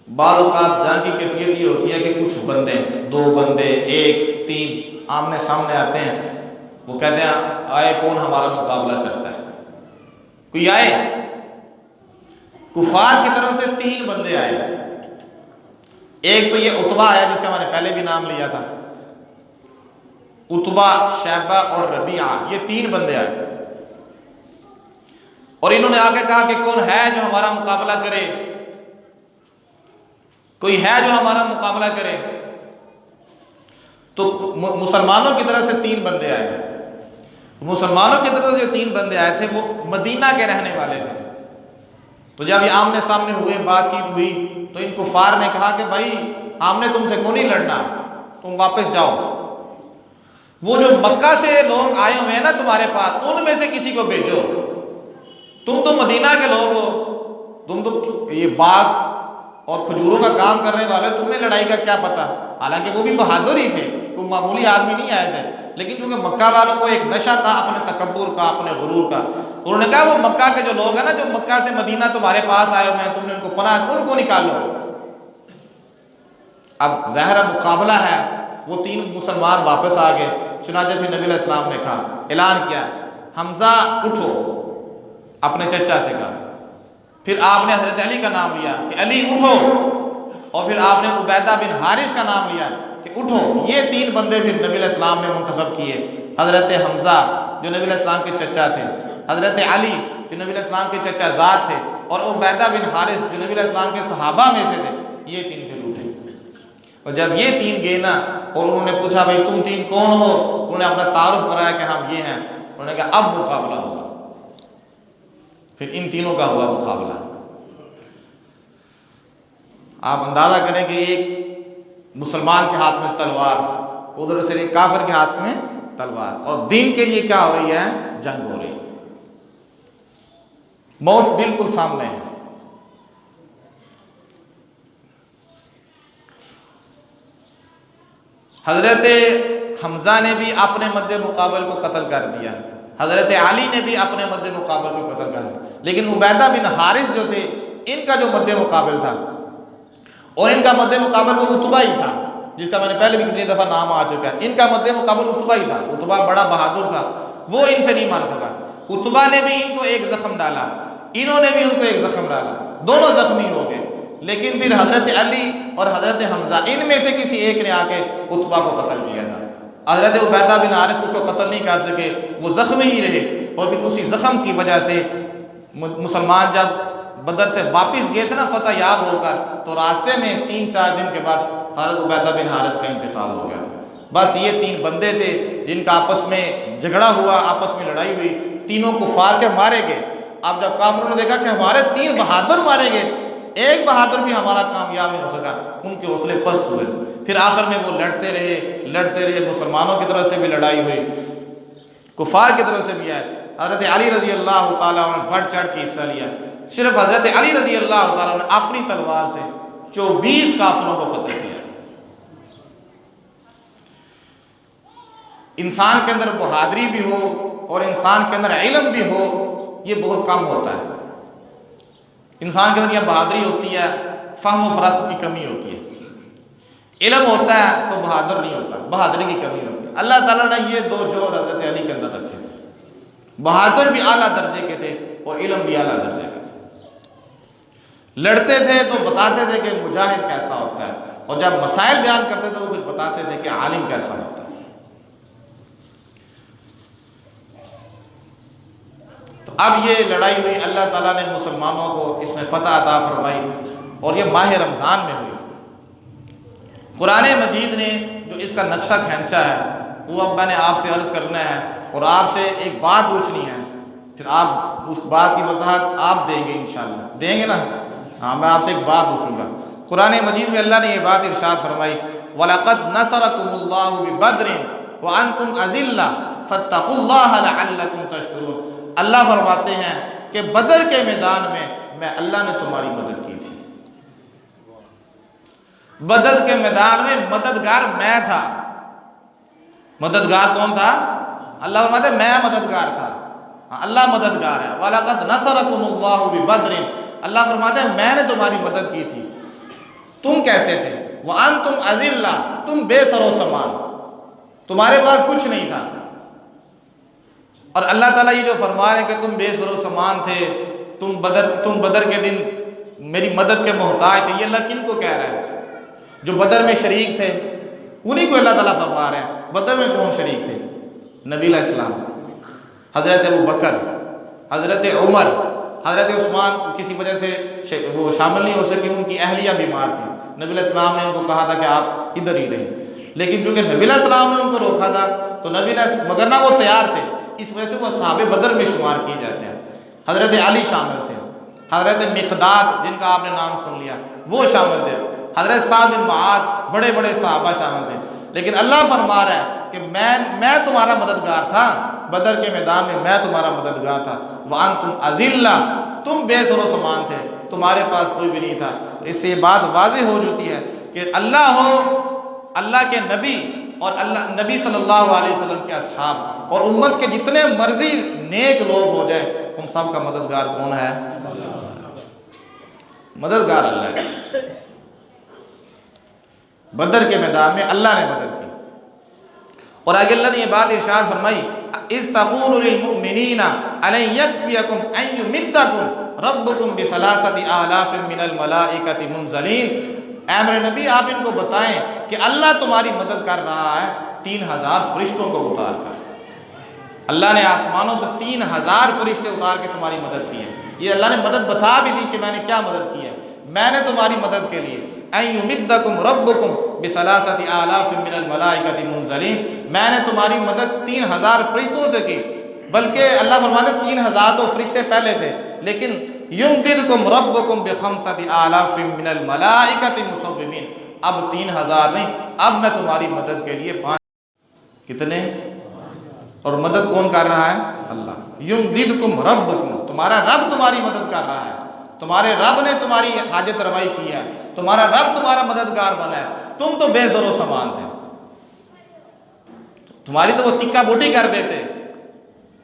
[SPEAKER 1] بعض اوقات جنگ کی کیفیت یہ ہوتی ہے کہ کچھ بندے، 2 بندے، 1 3 آمنے سامنے آتے ہیں، وہ کہتے ہیں آئے کون ہمارا مقابلہ کرتا ہے، کوئی آئے۔ کفار کی طرف سے 3 بندے آئے، ایک تو یہ عتبہ ہے جس کا میں نے پہلے بھی نام لیا تھا، عتبہ، شیبہ اور ربیعہ، یہ 3 بندے آئے اور انہوں نے آ کے کہا کہ کون ہے جو ہمارا مقابلہ کرے، کوئی ہے جو ہمارا مقابلہ کرے۔ تو مسلمانوں کی طرف سے 3 بندے آئے، مسلمانوں کی طرف سے جو 3 بندے آئے تھے وہ مدینہ کے رہنے والے تھے۔ تو جب یہ آمنے سامنے ہوئے، بات چیت ہوئی تو ان کفار نے کہا کہ بھائی ہم نے تم سے کیوں نہیں لڑنا، تم واپس جاؤ، وہ جو مکہ سے لوگ آئے ہوئے ہیں نا تمہارے پاس، ان میں سے کسی کو بھیجو، تم تو مدینہ کے لوگ ہو، تم تو یہ باغ اور کھجوروں کا کام کرنے والے، تمہیں لڑائی کا کیا پتا۔ حالانکہ وہ بھی بہادر ہی تھے، کوئی معمولی آدمی نہیں آئے تھے، لیکن کیونکہ مکہ والوں کو ایک نشہ تھا اپنے تکبر کا، اپنے غرور کا، انہوں نے کہا وہ مکہ کے جو لوگ ہیں نا، جو مکہ سے مدینہ تمہارے پاس آئے ہوئے ہیں، تم نے ان کو پناہ، ان کو نکالو۔ اب ظاہر مقابلہ ہے، وہ 3 مسلمان واپس آ گئے۔ چنانچہ پھر نبی علیہ السلام نے کہا، اعلان کیا، حمزہ اٹھو، اپنے چچا سے کہا، پھر آپ نے حضرت علی کا نام لیا کہ علی اٹھو، اور پھر آپ نے عبیدہ بن حارث کا نام لیا کہ اٹھو۔ یہ 3 بندے پھر نبی علیہ السلام نے منتخب کیے، حضرت حمزہ جو نبی علیہ السلام کے چچا تھے، حضرت علی جو نبی علیہ السلام کے چچا زاد تھے، اور عبیدہ بن حارث جو نبی علیہ السلام کے صحابہ میں سے تھے، یہ 3 پھر اٹھے۔ اور جب یہ 3 گئے نا اور انہوں نے پوچھا بھائی تم 3 کون ہو، انہوں نے اپنا تعارف کرایا کہ ہم یہ ہیں، انہوں نے کہا اب مقابلہ ہوگا۔ پھر ان تینوں کا ہوا مقابلہ۔ آپ اندازہ کریں کہ ایک مسلمان کے ہاتھ میں تلوار، ادھر سے ایک کافر کے ہاتھ میں تلوار، اور دین کے لیے کیا ہو رہی ہے، جنگ ہو رہی ہے، موت بالکل سامنے ہے۔ حضرت حمزہ نے بھی اپنے مد مقابل کو قتل کر دیا، حضرت علی نے بھی اپنے مد مقابل کو قتل کر دیا، لیکن عبیدہ بن حارث جو تھے ان کا جو مد مقابل تھا، اور ان کا مد مقابل وہ عتبہ ہی تھا جس کا میں نے پہلے بھی کتنی دفعہ نام آ چکا ہے، ان کا مد مقابل عتبہ ہی تھا۔ عتبہ بڑا بہادر تھا، وہ ان سے نہیں مار سکا، عتبہ نے بھی ان کو ایک زخم ڈالا، انہوں نے بھی ان کو ایک زخم ڈالا، دونوں زخمی ہو گئے، لیکن پھر حضرت علی اور حضرت حمزہ ان میں سے کسی ایک نے آ کے عتبہ کو قتل کیا تھا۔ حضرت عبیدہ بن حارث کو قتل نہیں کر سکے، وہ زخمی ہی رہے، اور پھر اسی زخم کی وجہ سے مسلمان جب بدر سے واپس گئے تھے نا فتح یاب ہو کر، تو راستے میں 3-4 دن کے بعد حضرت عبیدہ بن حارث کا انتقال ہو گیا تھا۔ بس یہ 3 بندے تھے جن کا آپس میں جھگڑا ہوا، آپس میں لڑائی ہوئی، تینوں کفار کے مارے گئے۔ اب جب کافروں نے دیکھا کہ ہمارے 3 بہادر مارے گئے، ایک بہادر بھی ہمارا کامیاب نہیں ہو سکا، ان کے حوصلے پست ہوئے، پھر آخر میں وہ لڑتے رہے، مسلمانوں کی طرف سے بھی لڑائی ہوئی، کفار کی طرف سے بھی آئے۔ حضرت علی رضی اللہ تعالیٰ عنہ نے بڑھ چڑھ کے حصہ لیا، صرف حضرت علی رضی اللہ تعالیٰ عنہ نے اپنی تلوار سے 24 کافروں کو قتل کیا تھا۔ انسان کے اندر بہادری بھی ہو اور انسان کے اندر علم بھی ہو، یہ بہت کم ہوتا ہے۔ انسان کے اندر یہ بہادری ہوتی ہے، فہم و فراست کی کمی ہوتی ہے، علم ہوتا ہے تو بہادر نہیں ہوتا، بہادری کی کمی ہوتی ہے۔ اللہ تعالیٰ نے یہ 2 جوہر حضرت علی کے اندر رکھے تھے، بہادر بھی اعلیٰ درجے کے تھے اور علم بھی اعلیٰ درجے کے تھے۔ لڑتے تھے تو بتاتے تھے کہ مجاہد کیسا ہوتا ہے، اور جب مسائل بیان کرتے تھے تو پھر بتاتے تھے کہ عالم کیسا ہوتا ہے۔ تو اب یہ لڑائی ہوئی، اللہ تعالیٰ نے مسلمانوں کو اس میں فتح عطا فرمائی، اور یہ ماہ رمضان میں ہوئی۔ قرآن مجید نے جو اس کا نقشہ کھینچا ہے وہ اب میں نے آپ سے عرض کرنا ہے اور آپ سے ایک بات پوچھنی ہے، پھر آپ اس بات کی وضاحت آپ دیں گے انشاءاللہ، دیں گے نا؟ ہاں، میں آپ سے ایک بات پوچھوں گا۔ قرآن مجید میں اللہ نے یہ بات ارشاد فرمائی، وَلَقَدْ نَصَرَكُمُ اللَّهُ بِبَدْرٍ وَأَنْتُمْ أَذِلَّةٌ فَاتَّقُوا اللَّهَ لَعَلَّكُمْ تَشْكُرُونَ۔ اللہ فرماتے ہیں کہ بدر کے میدان میں اللہ نے تمہاری مدد کی تھی۔ بدر کے میدان میں مددگار میں تھا۔ مددگار کون تھا؟ اللہ فرماتے ہیں میں مددگار تھا۔ اللہ مددگار ہے۔ وَلَقَدْ نَصَرَكُمُ اللَّهُ بِبَدْرٍ، اللہ فرماتے ہیں میں نے تمہاری مدد کی تھی۔ تم کیسے تھے؟ وَأَنْتُمْ أَذِلَّةٌ، تم بے سر و سامان، تمہارے پاس کچھ نہیں تھا۔ اور اللہ تعالیٰ یہ جو فرما رہے ہیں کہ تم بے سر و سامان تھے، تم بدر کے دن میری مدد کے محتاج تھے، یہ اللہ کن کو کہہ رہا ہے؟ جو بدر میں شریک تھے انہی کو اللہ تعالیٰ فرما رہے ہیں۔ بدر میں کون شریک تھے؟ نبی علیہ السلام، حضرت ابوبکر، حضرت عمر، حضرت عثمان کسی وجہ سے وہ شامل نہیں ہو سکے، ان کی اہلیہ بیمار تھی، نبی علیہ السلام نے ان کو کہا تھا کہ آپ ادھر ہی رہیں، لیکن چونکہ نبی علیہ السلام نے ان کو روکا تھا تو نبی علیہ وگرنہ وہ تیار تھے، اس وجہ سے وہ صحابہ بدر میں شمار کیے جاتے ہیں۔ حضرت علی شامل تھے، حضرت مقداد جن کا آپ نے نام سن لیا وہ شامل تھے، حضرت سعد بن معاذ، بڑے بڑے صحابہ شامل تھے۔ لیکن اللہ فرما رہا ہے کہ میں تمہارا مددگار تھا، بدر کے میدان میں تمہارا مددگار تھا۔ وَأَنْتُمْ أَذِلَّةٌ، تم بے سر و سامان تھے، تمہارے پاس کوئی بھی نہیں تھا۔ تو اس سے یہ بات واضح ہو جاتی ہے کہ اللہ ہو، اللہ کے نبی اور اللہ نبی صلی اللہ علیہ وسلم کے اصحاب اور امت کے جتنے مرضی نیک لوگ ہو جائیں، ان سب کا مددگار کون ہے؟ مددگار اللہ ہے۔ بدر کے میدان میں اللہ نے مدد کی۔ اور آگے اللہ نے یہ بات ارشاد فرمائی، اذ تقول للمؤمنین الن یکفیکم ان یمدکم ربکم بثلاثۃ آلاف من الملائکۃ منزلین، اے میرے نبی آپ ان کو بتائیں کہ اللہ تمہاری مدد کر رہا ہے 3000 فرشتوں کو اتار کر۔ اللہ نے آسمانوں سے 3000 فرشتے اتار کے تمہاری مدد کی ہے۔ یہ اللہ نے مدد بتا بھی دی کہ میں نے کیا مدد کی ہے، میں نے تمہاری مدد کے لیے ان یمدکم ربکم بثلاثۃ آلاف من الملائکۃ منزلین، میں نے تمہاری مدد 3000 فرشتوں سے کی، بلکہ اللہ فرماتے 3000 تو فرشتے پہلے تھے، لیکن یمددکم ربکم بخمسۃ آلاف من الملائکۃ مسومین، اب 3000 نہیں، اب میں تمہاری مدد کے لیے 5 کتنے، اور مدد کون کر رہا ہے؟ اللہ۔ یمددکم ربکم، تمہارا رب تمہاری مدد کر رہا ہے، تمہارے رب نے تمہاری حاجت روائی کی ہے، تمہارا رب تمہارا مددگار بنا ہے۔ تم تو بے زر و سامان تھے، تمہاری تو وہ تکا بوٹی کر دیتے،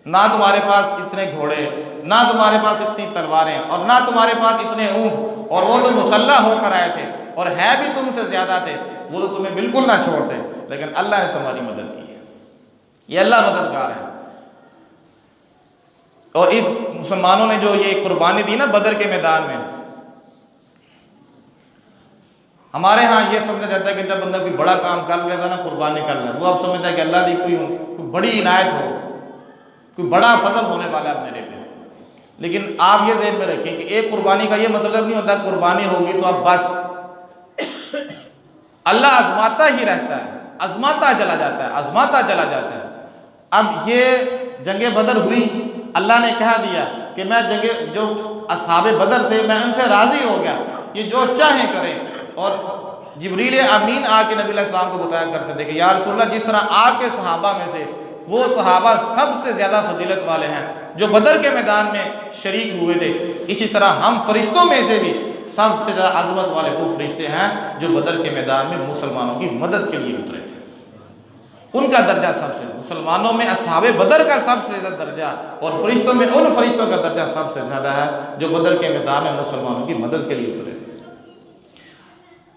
[SPEAKER 1] نہ تمہارے پاس اتنے گھوڑے، نہ تمہارے پاس اتنی تلواریں، اور نہ تمہارے پاس اتنے اونٹ، اور وہ تو مسلح ہو کر آئے تھے اور ہے بھی تم سے زیادہ تھے، وہ تو تمہیں بالکل نہ چھوڑتے، لیکن اللہ نے تمہاری مدد کی ہے۔ یہ اللہ مددگار ہے۔ اور اس مسلمانوں نے جو یہ قربانی دی نا بدر کے میدان میں، ہمارے ہاں یہ سمجھا جاتا ہے کہ جب بندہ کوئی بڑا کام کر لیتا ہے نا، قربانی کر لیتا ہے، وہ اب سمجھتا ہے کہ اللہ کی کوئی بڑی عنایت ہو، کوئی بڑا فضل ہونے والا ہے میرے پہ۔ لیکن آپ یہ ذہن میں رکھیں کہ ایک قربانی کا یہ مطلب نہیں ہوتا قربانی ہوگی تو اب بس، اللہ آزماتا ہی رہتا ہے، آزماتا چلا جاتا ہے، آزماتا چلا جاتا ہے۔ اب یہ جنگ بدر ہوئی، اللہ نے کہہ دیا کہ میں جو اصحاب بدر تھے میں ان سے راضی ہو گیا، یہ جو چاہیں کریں۔ اور جبریل امین آ کے نبی علیہ السلام کو بتایا کرتے تھے کہ یا رسول اللہ، جس طرح آپ کے صحابہ میں سے وہ صحابہ سب سے زیادہ فضیلت والے ہیں جو بدر کے میدان میں شریک ہوئے تھے، اسی طرح ہم فرشتوں میں سے بھی سب سے زیادہ عظمت والے وہ فرشتے ہیں جو بدر کے میدان میں مسلمانوں کی مدد کے لیے اترے تھے۔ ان کا درجہ سب سے، مسلمانوں میں اصحاب بدر کا سب سے زیادہ درجہ، اور فرشتوں میں ان فرشتوں کا درجہ سب سے زیادہ ہے جو بدر کے میدان میں مسلمانوں کی مدد کے لیے اترے تھے۔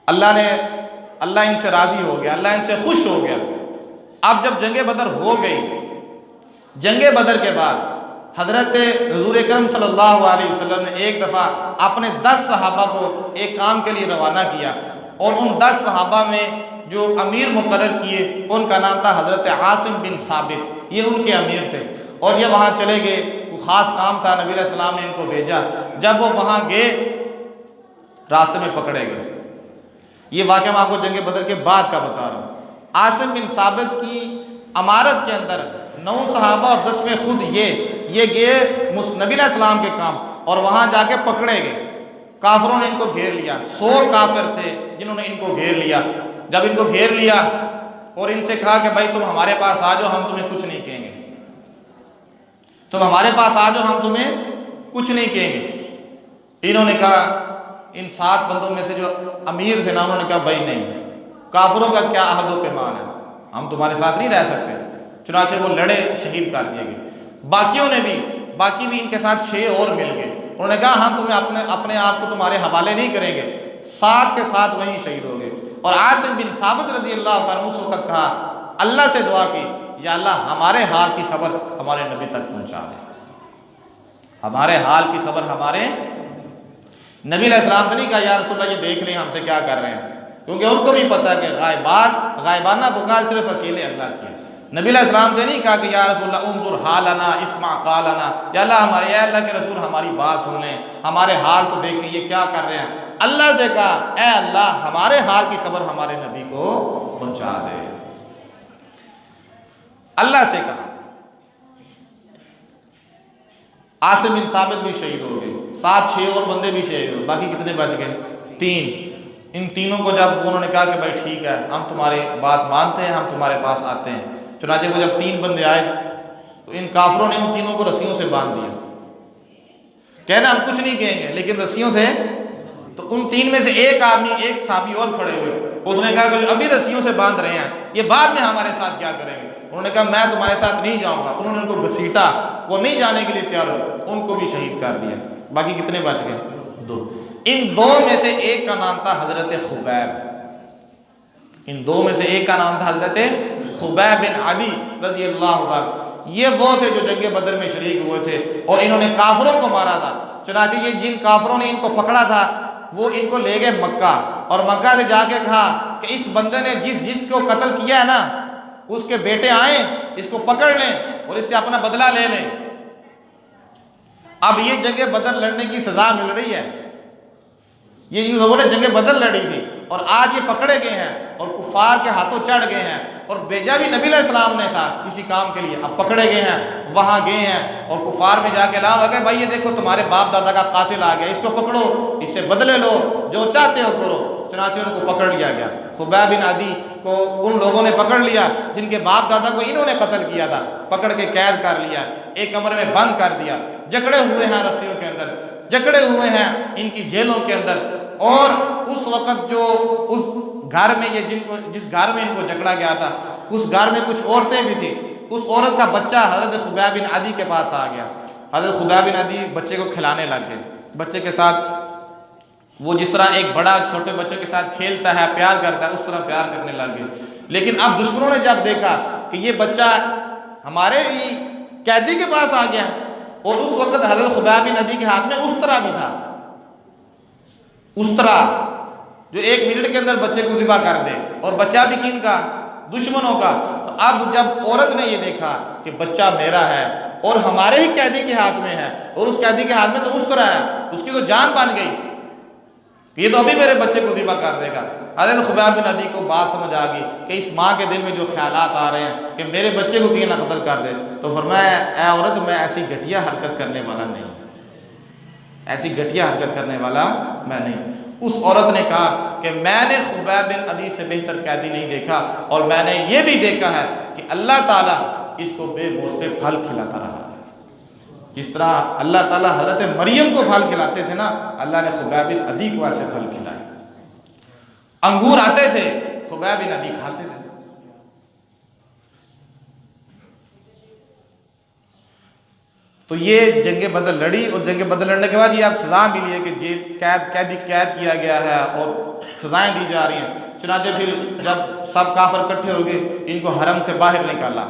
[SPEAKER 1] اللہ ان سے راضی ہو گیا، اللہ ان سے خوش ہو گیا۔ اب جب جنگ بدر ہو گئی، جنگ بدر کے بعد حضرت حضور اکرم صلی اللہ علیہ وسلم نے ایک دفعہ اپنے 10 صحابہ کو ایک کام کے لیے روانہ کیا، اور ان 10 صحابہ میں جو امیر مقرر کیے ان کا نام تھا حضرت عاصم بن ثابت، یہ ان کے امیر تھے، اور یہ وہاں چلے گئے، کوئی خاص کام تھا، نبی علیہ السلام نے ان کو بھیجا۔ جب وہ وہاں گئے راستے میں پکڑے گئے۔ یہ واقعہ میں آپ کو جنگ بدر کے بعد کا بتا رہا ہوں۔ عاصم بن ثابت کی امارت کے اندر 9 صحابہ اور 10 خود یہ گئے نبی علیہ السلام کے کام، اور وہاں جا کے پکڑے گئے۔ کافروں نے ان کو گھیر لیا، 100 کافر تھے جنہوں نے ان کو گھیر لیا۔ جب ان کو گھیر لیا اور ان سے کہا کہ بھائی تم ہمارے پاس آ جاؤ، ہم تمہیں کچھ نہیں کہیں گے، تم ہمارے پاس آ جاؤ، ہم تمہیں کچھ نہیں کہیں گے۔ انہوں نے کہا، ان 7 بندوں میں سے جو امیر تھے نا، انہوں نے کہا بھائی نہیں، کافروں کا کیا عہد و پیمان ہے، ہم تمہارے ساتھ نہیں رہ سکتے۔ چنانچہ وہ لڑے، شہید کر دیے گئے۔ باقی بھی ان کے ساتھ 6 اور مل گئے، انہوں نے کہا ہم تمہیں اپنے آپ کو تمہارے حوالے نہیں کریں گے، ساتھ کے ساتھ وہیں شہید ہو گئے۔ اور عاصم بن ثابت رضی اللہ عنہ اس وقت کہا، اللہ سے دعا کی، یا اللہ ہمارے حال کی خبر ہمارے نبی تک پہنچا دے، ہمارے حال کی خبر ہمارے نبی علیہ السلام سے نہیں کہا یا رسول اللہ یہ دیکھ لیں ہم سے کیا کر رہے ہیں، کیونکہ ان کو بھی پتا کہ غائبانہ پکار صرف اکیلے اللہ کی ہے۔ نبی علیہ السلام سے نہیں کہا کہ یا رسول اللہ انظر حالنا اسمع قالنا، یا اللہ کے رسول ہماری بات سن لیں، ہمارے حال کو دیکھیں یہ کیا کر رہے ہیں۔ اللہ سے کہا، اے اللہ ہمارے حال کی خبر ہمارے نبی کو پہنچا دے۔ اللہ سے کہا۔ عاصم بن ثابت بھی شہید ہو گئے، 6 اور بندے بھی شہید ہوئے، باقی کتنے بچ گئے؟ 3۔ ان تینوں کو جب انہوں نے کہا کہ بھائی ٹھیک ہے ہم تمہاری بات مانتے ہیں، ہم تمہارے پاس آتے ہیں، چنانچہ وہ جب 3 بندے آئے تو ان کافروں نے ان تینوں کو رسیوں سے باندھ دیا، کہنا ہم کچھ نہیں کہیں گے لیکن رسیوں سے۔ تو ان 3 میں سے ایک صحابی اور کھڑے ہوئے، اس نے کہا کہ جو ابھی رسیوں سے باندھ رہے ہیں یہ بعد میں ہمارے ساتھ کیا کریں گے؟ انہوں نے کہا میں تمہارے ساتھ نہیں جاؤں گا۔ انہوں نے ان کو گھسیٹا، وہ نہیں جانے کے لیے تیار ہو، ان کو بھی شہید کر دیا۔ باقی کتنے بچ گئے؟ 2۔ ان 2 میں سے ایک کا نام تھا حضرت خبیب، ان 2 میں سے ایک کا نام تھا حضرت خبیب بن عدی رضی اللہ عنہ۔ یہ وہ تھے جو جنگ بدر میں شریک ہوئے تھے اور انہوں نے کافروں کو مارا تھا۔ چنانچہ یہ جن کافروں نے ان کو پکڑا تھا وہ ان کو لے گئے مکہ، اور مکہ سے جا کے کہا کہ اس بندے نے جس کو قتل کیا ہے نا اس کے بیٹے آئیں، اس کو پکڑ لیں اور اس سے اپنا بدلہ لے لیں۔ اب یہ جنگ بدر لڑنے کی سزا مل رہی ہے، یہ ان لوگوں نے جنگ بدر لڑی تھی اور آج یہ پکڑے گئے ہیں اور کفار کے ہاتھوں چڑھ گئے ہیں، اور بھیجا بھی نبی علیہ السلام نے تھا کسی کام کے لیے، اب پکڑے گئے ہیں، وہاں گئے ہیں اور کفار میں جا کے اعلان ہو گئے بھائی یہ دیکھو تمہارے باپ دادا کا قاتل آ گیا، اس کو پکڑو، اس سے بدلے لو، جو چاہتے ہو کرو۔ چنانچہ ان کو پکڑ لیا گیا۔ خبیب بن عدی کو ان لوگوں نے پکڑ لیا جن کے باپ دادا کو انہوں نے قتل کیا تھا، پکڑ کے قید کر لیا، ایک کمرے میں بند کر دیا، جکڑے ہوئے ہیں رسیوں کے اندر، جکڑے ہوئے ہیں ان کی جیلوں کے اندر۔ اور اس وقت جو اس گھر میں جس گھر میں ان کو جکڑا گیا تھا اس گھر میں کچھ عورتیں بھی تھیں، اس عورت کا بچہ حضرت خبیب بن عدی کے پاس آ گیا۔ حضرت خبیب بن عدی بچے کو کھلانے لگ گئے، بچے کے ساتھ وہ جس طرح ایک بڑا چھوٹے بچے کے ساتھ کھیلتا ہے، پیار کرتا ہے، اس طرح پیار کرنے لگ گئے۔ لیکن اب دشمنوں نے جب دیکھا کہ یہ بچہ ہمارے ہی قیدی کے پاس آ گیا، اور اس وقت حضرت خبیب بن عدی کے ہاتھ میں استرا بھی تھا، استرا جو 1 منٹ کے اندر بچے کو ذبح کر دے، اور بچہ بھی کن کا؟ دشمنوں کا۔ تو اب جب عورت نے یہ دیکھا کہ بچہ میرا ہے اور ہمارے ہی قیدی کے ہاتھ میں ہے، اور اس قیدی کے ہاتھ میں تو استرا ہے، اس کی تو جان بن گئی، یہ تو ابھی میرے بچے کو ذبح کر دے گا۔ حضرت خبیب بن عدی کو بات سمجھ آ گئی کہ اس ماں کے دل میں جو خیالات آ رہے ہیں کہ میرے بچے کو کیوں نہ قتل کر دے، تو فرمایا اے عورت میں ایسی گھٹیا حرکت کرنے والا نہیں، ایسی گھٹیا حرکت کرنے والا میں نہیں۔ اس عورت نے کہا کہ میں نے خبیب بن عدی سے بہتر قیدی نہیں دیکھا، اور میں نے یہ بھی دیکھا ہے کہ اللہ تعالیٰ اس کو بے بوس پہ پھل کھلاتا رہا ہے، جس طرح اللہ تعالیٰ حضرت مریم کو پھل کھلاتے تھے نا، اللہ نے خبیب بن عدی کو ایسے پھل کھلائے۔ انگور آتے تھے، خبیب بن عدی کھاتے تھے۔ تو یہ جنگ بدر لڑی، اور جنگ بدر لڑنے کے بعد یہ اب سزا ملی ہے کہ قید کیا گیا ہے اور سزائیں دی جا رہی ہیں۔ چنانچہ پھر جب سب کافر اکٹھے ہو گئے، ان کو حرم سے باہر نکالا،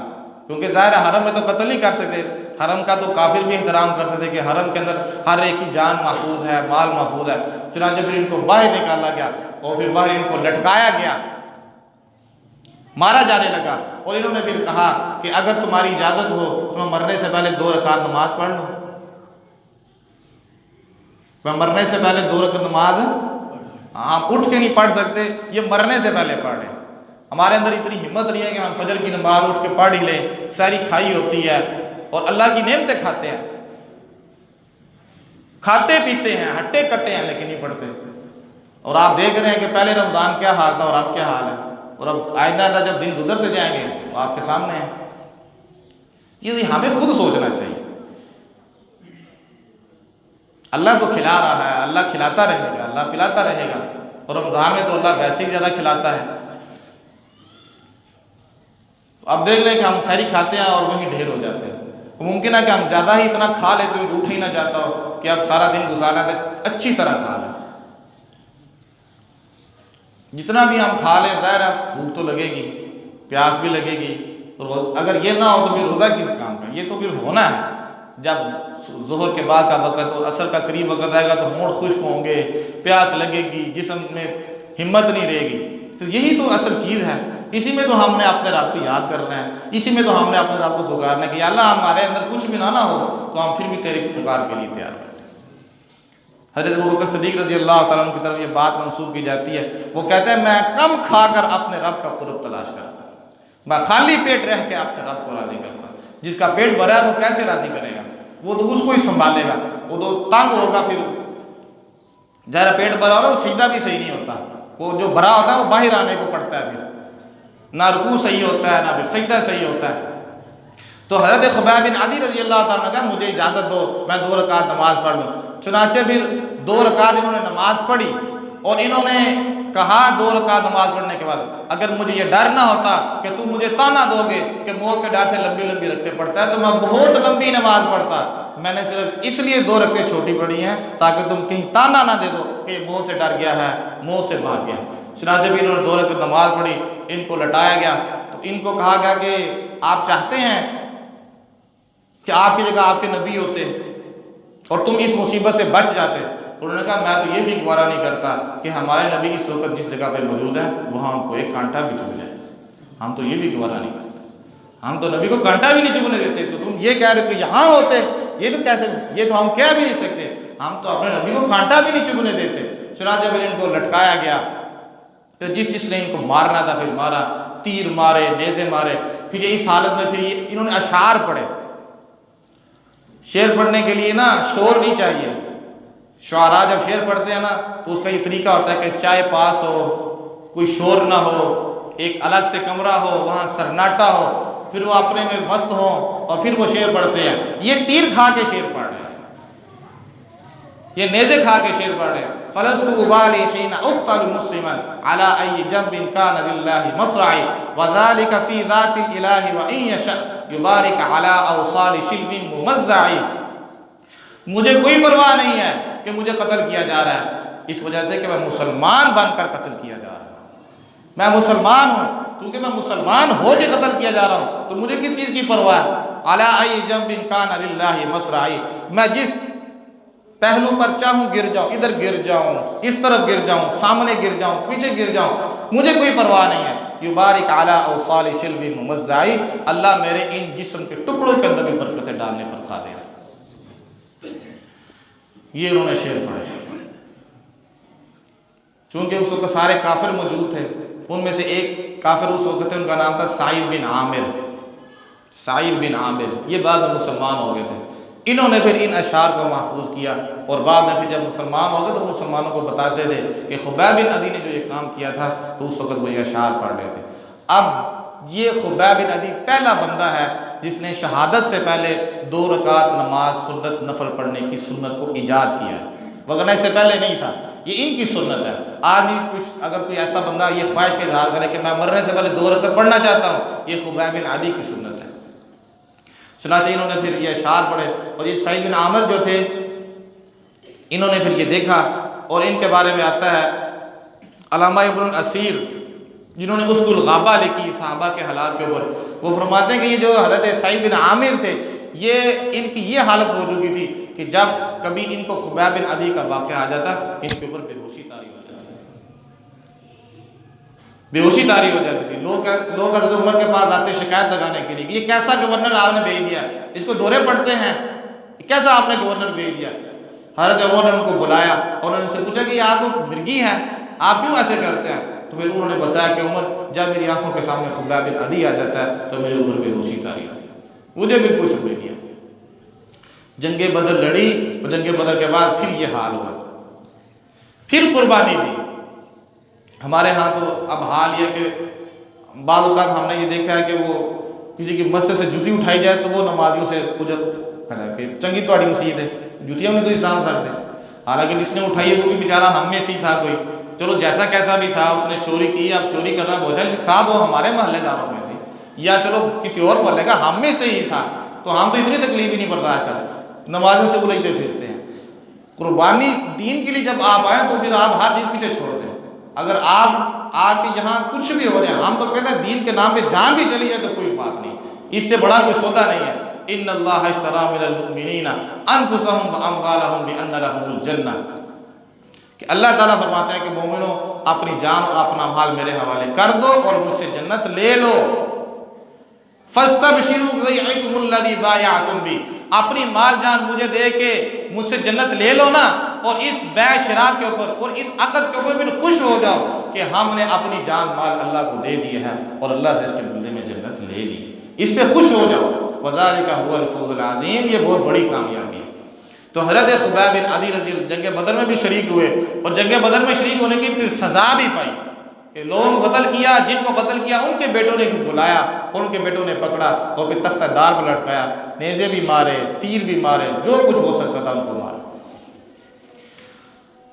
[SPEAKER 1] کیونکہ ظاہر حرم میں تو قتل نہیں کر سکتے، حرم کا تو کافر بھی احترام کرتے تھے کہ حرم کے اندر ہر ایک کی جان محفوظ ہے، مال محفوظ ہے۔ چنانچہ پھر ان کو باہر نکالا گیا اور پھر باہر ان کو لٹکایا گیا، مارا جانے لگا، اور انہوں نے پھر کہا کہ اگر تمہاری اجازت ہو تو میں مرنے سے پہلے 2 رکعت نماز پڑھ لوں، میں مرنے سے پہلے 2 رکعت نماز، آپ اٹھ کے نہیں پڑھ سکتے، یہ مرنے سے پہلے پڑھ لیں۔ ہمارے اندر اتنی ہمت نہیں ہے کہ ہم فجر کی نماز اٹھ کے پڑھ ہی لیں، ساری کھائی ہوتی ہے اور اللہ کی نعمتیں کھاتے ہیں، کھاتے پیتے ہیں، ہٹے کٹے ہیں، لیکن نہیں پڑھتے۔ اور آپ دیکھ رہے ہیں کہ پہلے رمضان کیا حال تھا اور اب کیا حال ہے، اور اب آئندہ جب دن گزرتے جائیں گے تو آپ کے سامنے ہے۔ یہ ہمیں خود سوچنا چاہیے۔ اللہ تو کھلا رہا ہے، اللہ کھلاتا رہے گا، اللہ پلاتا رہے گا، اور رمضان میں تو اللہ ویسے ہی زیادہ کھلاتا ہے۔ اب دیکھ لیں کہ ہم سحری کھاتے ہیں اور وہیں ڈھیر ہو جاتے ہیں۔ ممکن ہے کہ ہم زیادہ ہی اتنا کھا لیتے ہیں کہ اٹھ ہی نہ جاتا ہو کہ اب سارا دن گزارنا ہے، اچھی طرح کھا لیں۔ جتنا بھی ہم کھا لیں ظاہر ہے بھوک تو لگے گی، پیاس بھی لگے گی، اور اگر یہ نہ ہو تو پھر روزہ کس کام کا؟ یہ تو پھر ہونا ہے۔ جب ظہر کے بعد کا وقت اور عصر کا قریب وقت آئے گا تو ہونٹ خشک ہوں گے، پیاس لگے گی، جسم میں ہمت نہیں رہے گی۔ تو یہی تو اصل چیز ہے، اسی میں تو ہم نے اپنے رب کو یاد کرنا ہے، اسی میں تو ہم نے اپنے رب کو پکارنا ہے کہ یا اللہ ہمارے اندر کچھ بھی نہ ہو تو ہم پھر بھی تیرے پکار کے لیے تیار ہیں۔ حضرت ابوبکر صدیق رضی اللہ تعالیٰ عنہ کی طرف یہ بات منسوب کی جاتی ہے، وہ کہتے ہیں میں کم کھا کر اپنے رب کا قرب تلاش کرتا ہوں، میں خالی پیٹ رہ کے اپنے رب کو راضی کرتا ہوں۔ جس کا پیٹ بھرا ہے وہ کیسے راضی کرے گا؟ وہ تو اس کو ہی سنبھالے گا، وہ تو تنگ ہوگا، پھر ذرا پیٹ بھرا ہوگا تو سجدہ بھی صحیح نہیں ہوتا، وہ جو بھرا ہوتا ہے وہ باہر آنے کو پڑتا ہے، پھر نہ رکوع صحیح ہوتا ہے نہ پھر سجدہ صحیح ہوتا ہے۔ تو حضرت خبیب بن عدی رضی اللہ تعالیٰ نے کہا مجھے اجازت دو میں 2 رکعت نماز پڑھ لوں۔ چنانچہ پھر 2 رکعت انہوں نے نماز پڑھی، اور انہوں نے کہا 2 رکعت نماز پڑھنے کے بعد اگر مجھے یہ ڈر نہ ہوتا کہ تم مجھے تانا دو گے کہ موت کے ڈر سے لمبی لمبی رکھتے پڑھتا ہے تو میں بہت لمبی نماز پڑھتا، میں نے صرف اس لیے 2 رکعتیں چھوٹی پڑھی ہیں تاکہ تم کہیں تانا نہ دے دو کہ یہ موت سے ڈر گیا ہے، موت سے بھاگ گیا۔ چنانچہ بھی انہوں نے 2 رکعت نماز پڑھی، ان کو لٹایا گیا تو ان کو کہا گیا کہ آپ چاہتے ہیں کہ آپ کی جگہ آپ کے نبی ہوتے اور تم اس مصیبت سے بچ جاتے؟ انہوں نے کہا میں تو یہ بھی گوارا نہیں کرتا کہ ہمارے نبی اس وقت جس جگہ پہ موجود ہے وہاں ہم کو ایک کانٹا بھی چبھ جائے، ہم تو یہ بھی گوارا نہیں کرتے، ہم تو نبی کو کانٹا بھی نہیں چبھنے دیتے، تو تم یہ کہہ رہے ہو کہ یہاں ہوتے، یہ تو کیسے، یہ تو ہم کہہ بھی نہیں سکتے، ہم تو اپنے نبی کو کانٹا بھی نہیں چبھنے دیتے۔ چنانچہ پھر ان کو لٹکایا گیا، پھر جس نے ان کو مارنا تھا پھر مارا، تیر مارے، نیزے مارے، پھر اس حالت میں پھر انہوں نے اشعار پڑھے۔ شعر پڑھنے کے لیے نا شور نہیں چاہیے، شعراء جب شعر پڑھتے ہیں نا تو اس کا یہ طریقہ ہوتا ہے کہ چائے پاس ہو، کوئی شور نہ ہو، ایک الگ سے کمرہ ہو، وہاں سناٹا ہو، پھر وہ اپنے میں مست ہوں اور پھر وہ شعر پڑھتے ہیں۔ یہ تیر کھا کے شعر پڑھ رہے ہیں، یہ نیزے کھا کے شعر پڑھ رہے ہیں۔ فَلَسْتُ أُبَالِي حِينَ أُقْتَلُ مُسْلِمًا عَلَىٰ أَيِّ جَنبٍ كَانَ لِلَّهِ مَصْرَعِي وَذَلِكَ فِي ذَاتِ الْإِلَٰهِ وَإِن يَشَأْ يُبَارِكَ عَلَىٰ أَوْصَالِ شِلْوٍ مُمَزَّعِ۔ مجھے کوئی پرواہ نہیں ہے کہ مجھے قتل کیا جا رہا ہے، اس وجہ سے کہ میں مسلمان بن کر قتل کیا جا رہا ہوں، میں مسلمان ہوں، کیونکہ میں مسلمان ہو کے قتل کیا جا رہا ہوں تو مجھے کس چیز کی پرواہ ہے؟ عَلَىٰ أَيِّ جَنبٍ كَانَ لِلَّهِ مَصْرَعِي، میں جس پہلو پر چاہوں گر جاؤں، ادھر گر جاؤں، اس طرف گر جاؤں، سامنے گر جاؤں، پیچھے گر جاؤں، مجھے کوئی پرواہ نہیں ہے۔ یبارک علی اوصال شلو ممزعی، اللہ میرے ان جسم کے ٹکڑوں کے اندر بھی برکتیں ڈالنے پر قادر ہے۔ یہ انہوں نے شعر پڑھے، چونکہ اس وقت سارے کافر موجود تھے، ان میں سے ایک کافر اس وقت تھے، ان کا نام تھا سعید بن عامر۔ سعید بن عامر یہ بعد میں مسلمان ہو گئے تھے، انہوں نے پھر ان اشعار کو محفوظ کیا، اور بعد میں پھر جب مسلمان ہو گئے تو مسلمانوں کو بتاتے تھے کہ خبیب بن عدی نے جو یہ کام کیا تھا تو اس وقت وہ یہ اشعار پڑھ رہے تھے۔ اب یہ خبیب بن عدی پہلا بندہ ہے جس نے شہادت سے پہلے 2 رکعت نماز سنت نفل پڑھنے کی سنت کو ایجاد کیا ہے، وگرنہ اس سے پہلے نہیں تھا، یہ ان کی سنت ہے۔ آج بھی کچھ اگر کوئی ایسا بندہ یہ خواہش کا اظہار کرے کہ میں مرنے سے پہلے 2 رکعت پڑھنا چاہتا ہوں، یہ خبیب بن عدی کی سنت ہے۔ چنانچہ انہوں نے پھر یہ اشعار پڑھے، اور یہ سعید بن عامر جو تھے انہوں نے پھر یہ دیکھا، اور ان کے بارے میں آتا ہے علامہ ابن الاسیر جنہوں نے اسد الغابہ لکھی صحابہ کے حالات کے اوپر، وہ فرماتے ہیں کہ یہ جو حضرت سعید بن عامر تھے یہ ان کی یہ حالت ہو چکی تھی کہ جب کبھی ان کو خبیب بن عدی کا واقعہ آ جاتا ان کے اوپر بے ہوشی طاری ہو جاتی، بے ہوشی طاری ہو جاتی تھی۔ لوگ حضرت عمر کے پاس آتے شکایت لگانے کے لیے کہ یہ کیسا گورنر آپ نے بھیج دیا، اس کو دورے پڑتے ہیں، کیسا آپ نے گورنر بھیج دیا۔ حضرت عمر نے ان کو بلایا اور انہوں نے ان سے پوچھا کہ یہ آپ مرگی ہیں، آپ کیوں ایسے کرتے ہیں؟ تو پھر انہوں نے بتایا کہ عمر جب میری آنکھوں کے سامنے خباب بن عدی آ جاتا ہے تو میرے اوپر بے ہوشی طاری آتی ہے، مجھے بالکل سمجھ نہیں آتی۔ جنگ بدر لڑی اور جنگ بدر کے بعد پھر یہ حال ہوا، پھر قربانی دی۔ ہمارے ہاں تو اب حال یہ کہ بعض اوقات ہم نے یہ دیکھا ہے کہ وہ کسی کی مسجد سے جوتی اٹھائی جائے تو وہ نمازیوں سے اجت کہ چنگی تواڈی مسجد ہے، جوتیاں انہیں تو اسلام سکتے، حالانکہ جس نے اٹھائی ہے وہ بھی بیچارہ ہم میں سے ہی تھا کوئی، چلو جیسا کیسا بھی تھا، اس نے چوری کی، اب چوری کرنا بوجھل تھا تو ہمارے محلے داروں میں سے یا چلو کسی اور محلے کا، ہم میں سے ہی تھا تو ہم تو اتنی تکلیف ہی نہیں برداشت کرتے، نمازوں سے الجھتے پھرتے ہیں۔ قربانی دین کے لیے جب آپ آئیں تو پھر آپ ہر چیز پیچھے چھوڑ دیں۔ اگر آپ آ کے یہاں کچھ بھی ہو جائے، ہم تو کہتے ہیں دین کے نام پہ جان بھی چلی جائے تو کوئی بات نہیں، اس سے بڑا کوئی سودا نہیں ہے۔ ان اللہ اشتری من المؤمنین انفسهم واموالهم بان لهم الجنہ، کہ اللہ تعالیٰ فرماتے ہیں کہ مومنوں اپنی جان اور اپنا مال میرے حوالے کر دو اور مجھ سے جنت لے لو۔ فاستبشروا ببیعکم الذی بایعتم بہ، اپنی مال جان مجھے دے کے مجھ سے جنت لے لو نا، اور اس بیع شراء کے اوپر اور اس عقد کے اوپر پھر خوش ہو جاؤ کہ ہم نے اپنی جان مال اللہ کو دے دیے ہیں اور اللہ سے اس کے بدلے میں جنت لے لی، اس پہ خوش ہو جاؤ۔ وذالک هو الفوز العظیم، یہ بہت بڑی کامیابی ہے۔ تو حضرت خباب بن عدی رضی اللہ جنگ بدر میں بھی شریک ہوئے، اور جنگ بدر میں شریک ہونے کی پھر سزا بھی پائی کہ لوگوں کو قتل کیا، جن کو قتل کیا ان کے بیٹوں نے بلایا، ان کے بیٹوں نے پکڑا اور پھر تختہ دار پر لٹکایا، نیزے بھی مارے، تیر بھی مارے، جو کچھ ہو سکتا تھا ان کو مارا۔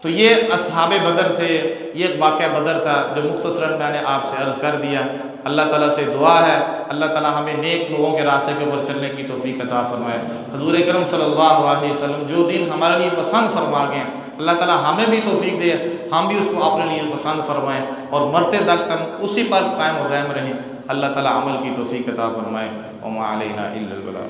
[SPEAKER 1] تو یہ اصحاب بدر تھے، یہ ایک واقعہ بدر تھا جو مختصراً میں نے آپ سے عرض کر دیا۔ اللہ تعالیٰ سے دعا ہے اللہ تعالیٰ ہمیں نیک لوگوں کے راستے کے اوپر چلنے کی توفیق عطا فرمائے۔ حضور اکرم صلی اللہ علیہ وسلم جو دین ہمارے لیے پسند فرما گئے ہیں، اللہ تعالیٰ ہمیں بھی توفیق دے ہم بھی اس کو اپنے لیے پسند فرمائیں اور مرتے تک ہم اسی پر قائم و دائم رہیں۔ اللہ تعالیٰ عمل کی توفیق عطا فرمائے۔ وما علینا الا البلاغ۔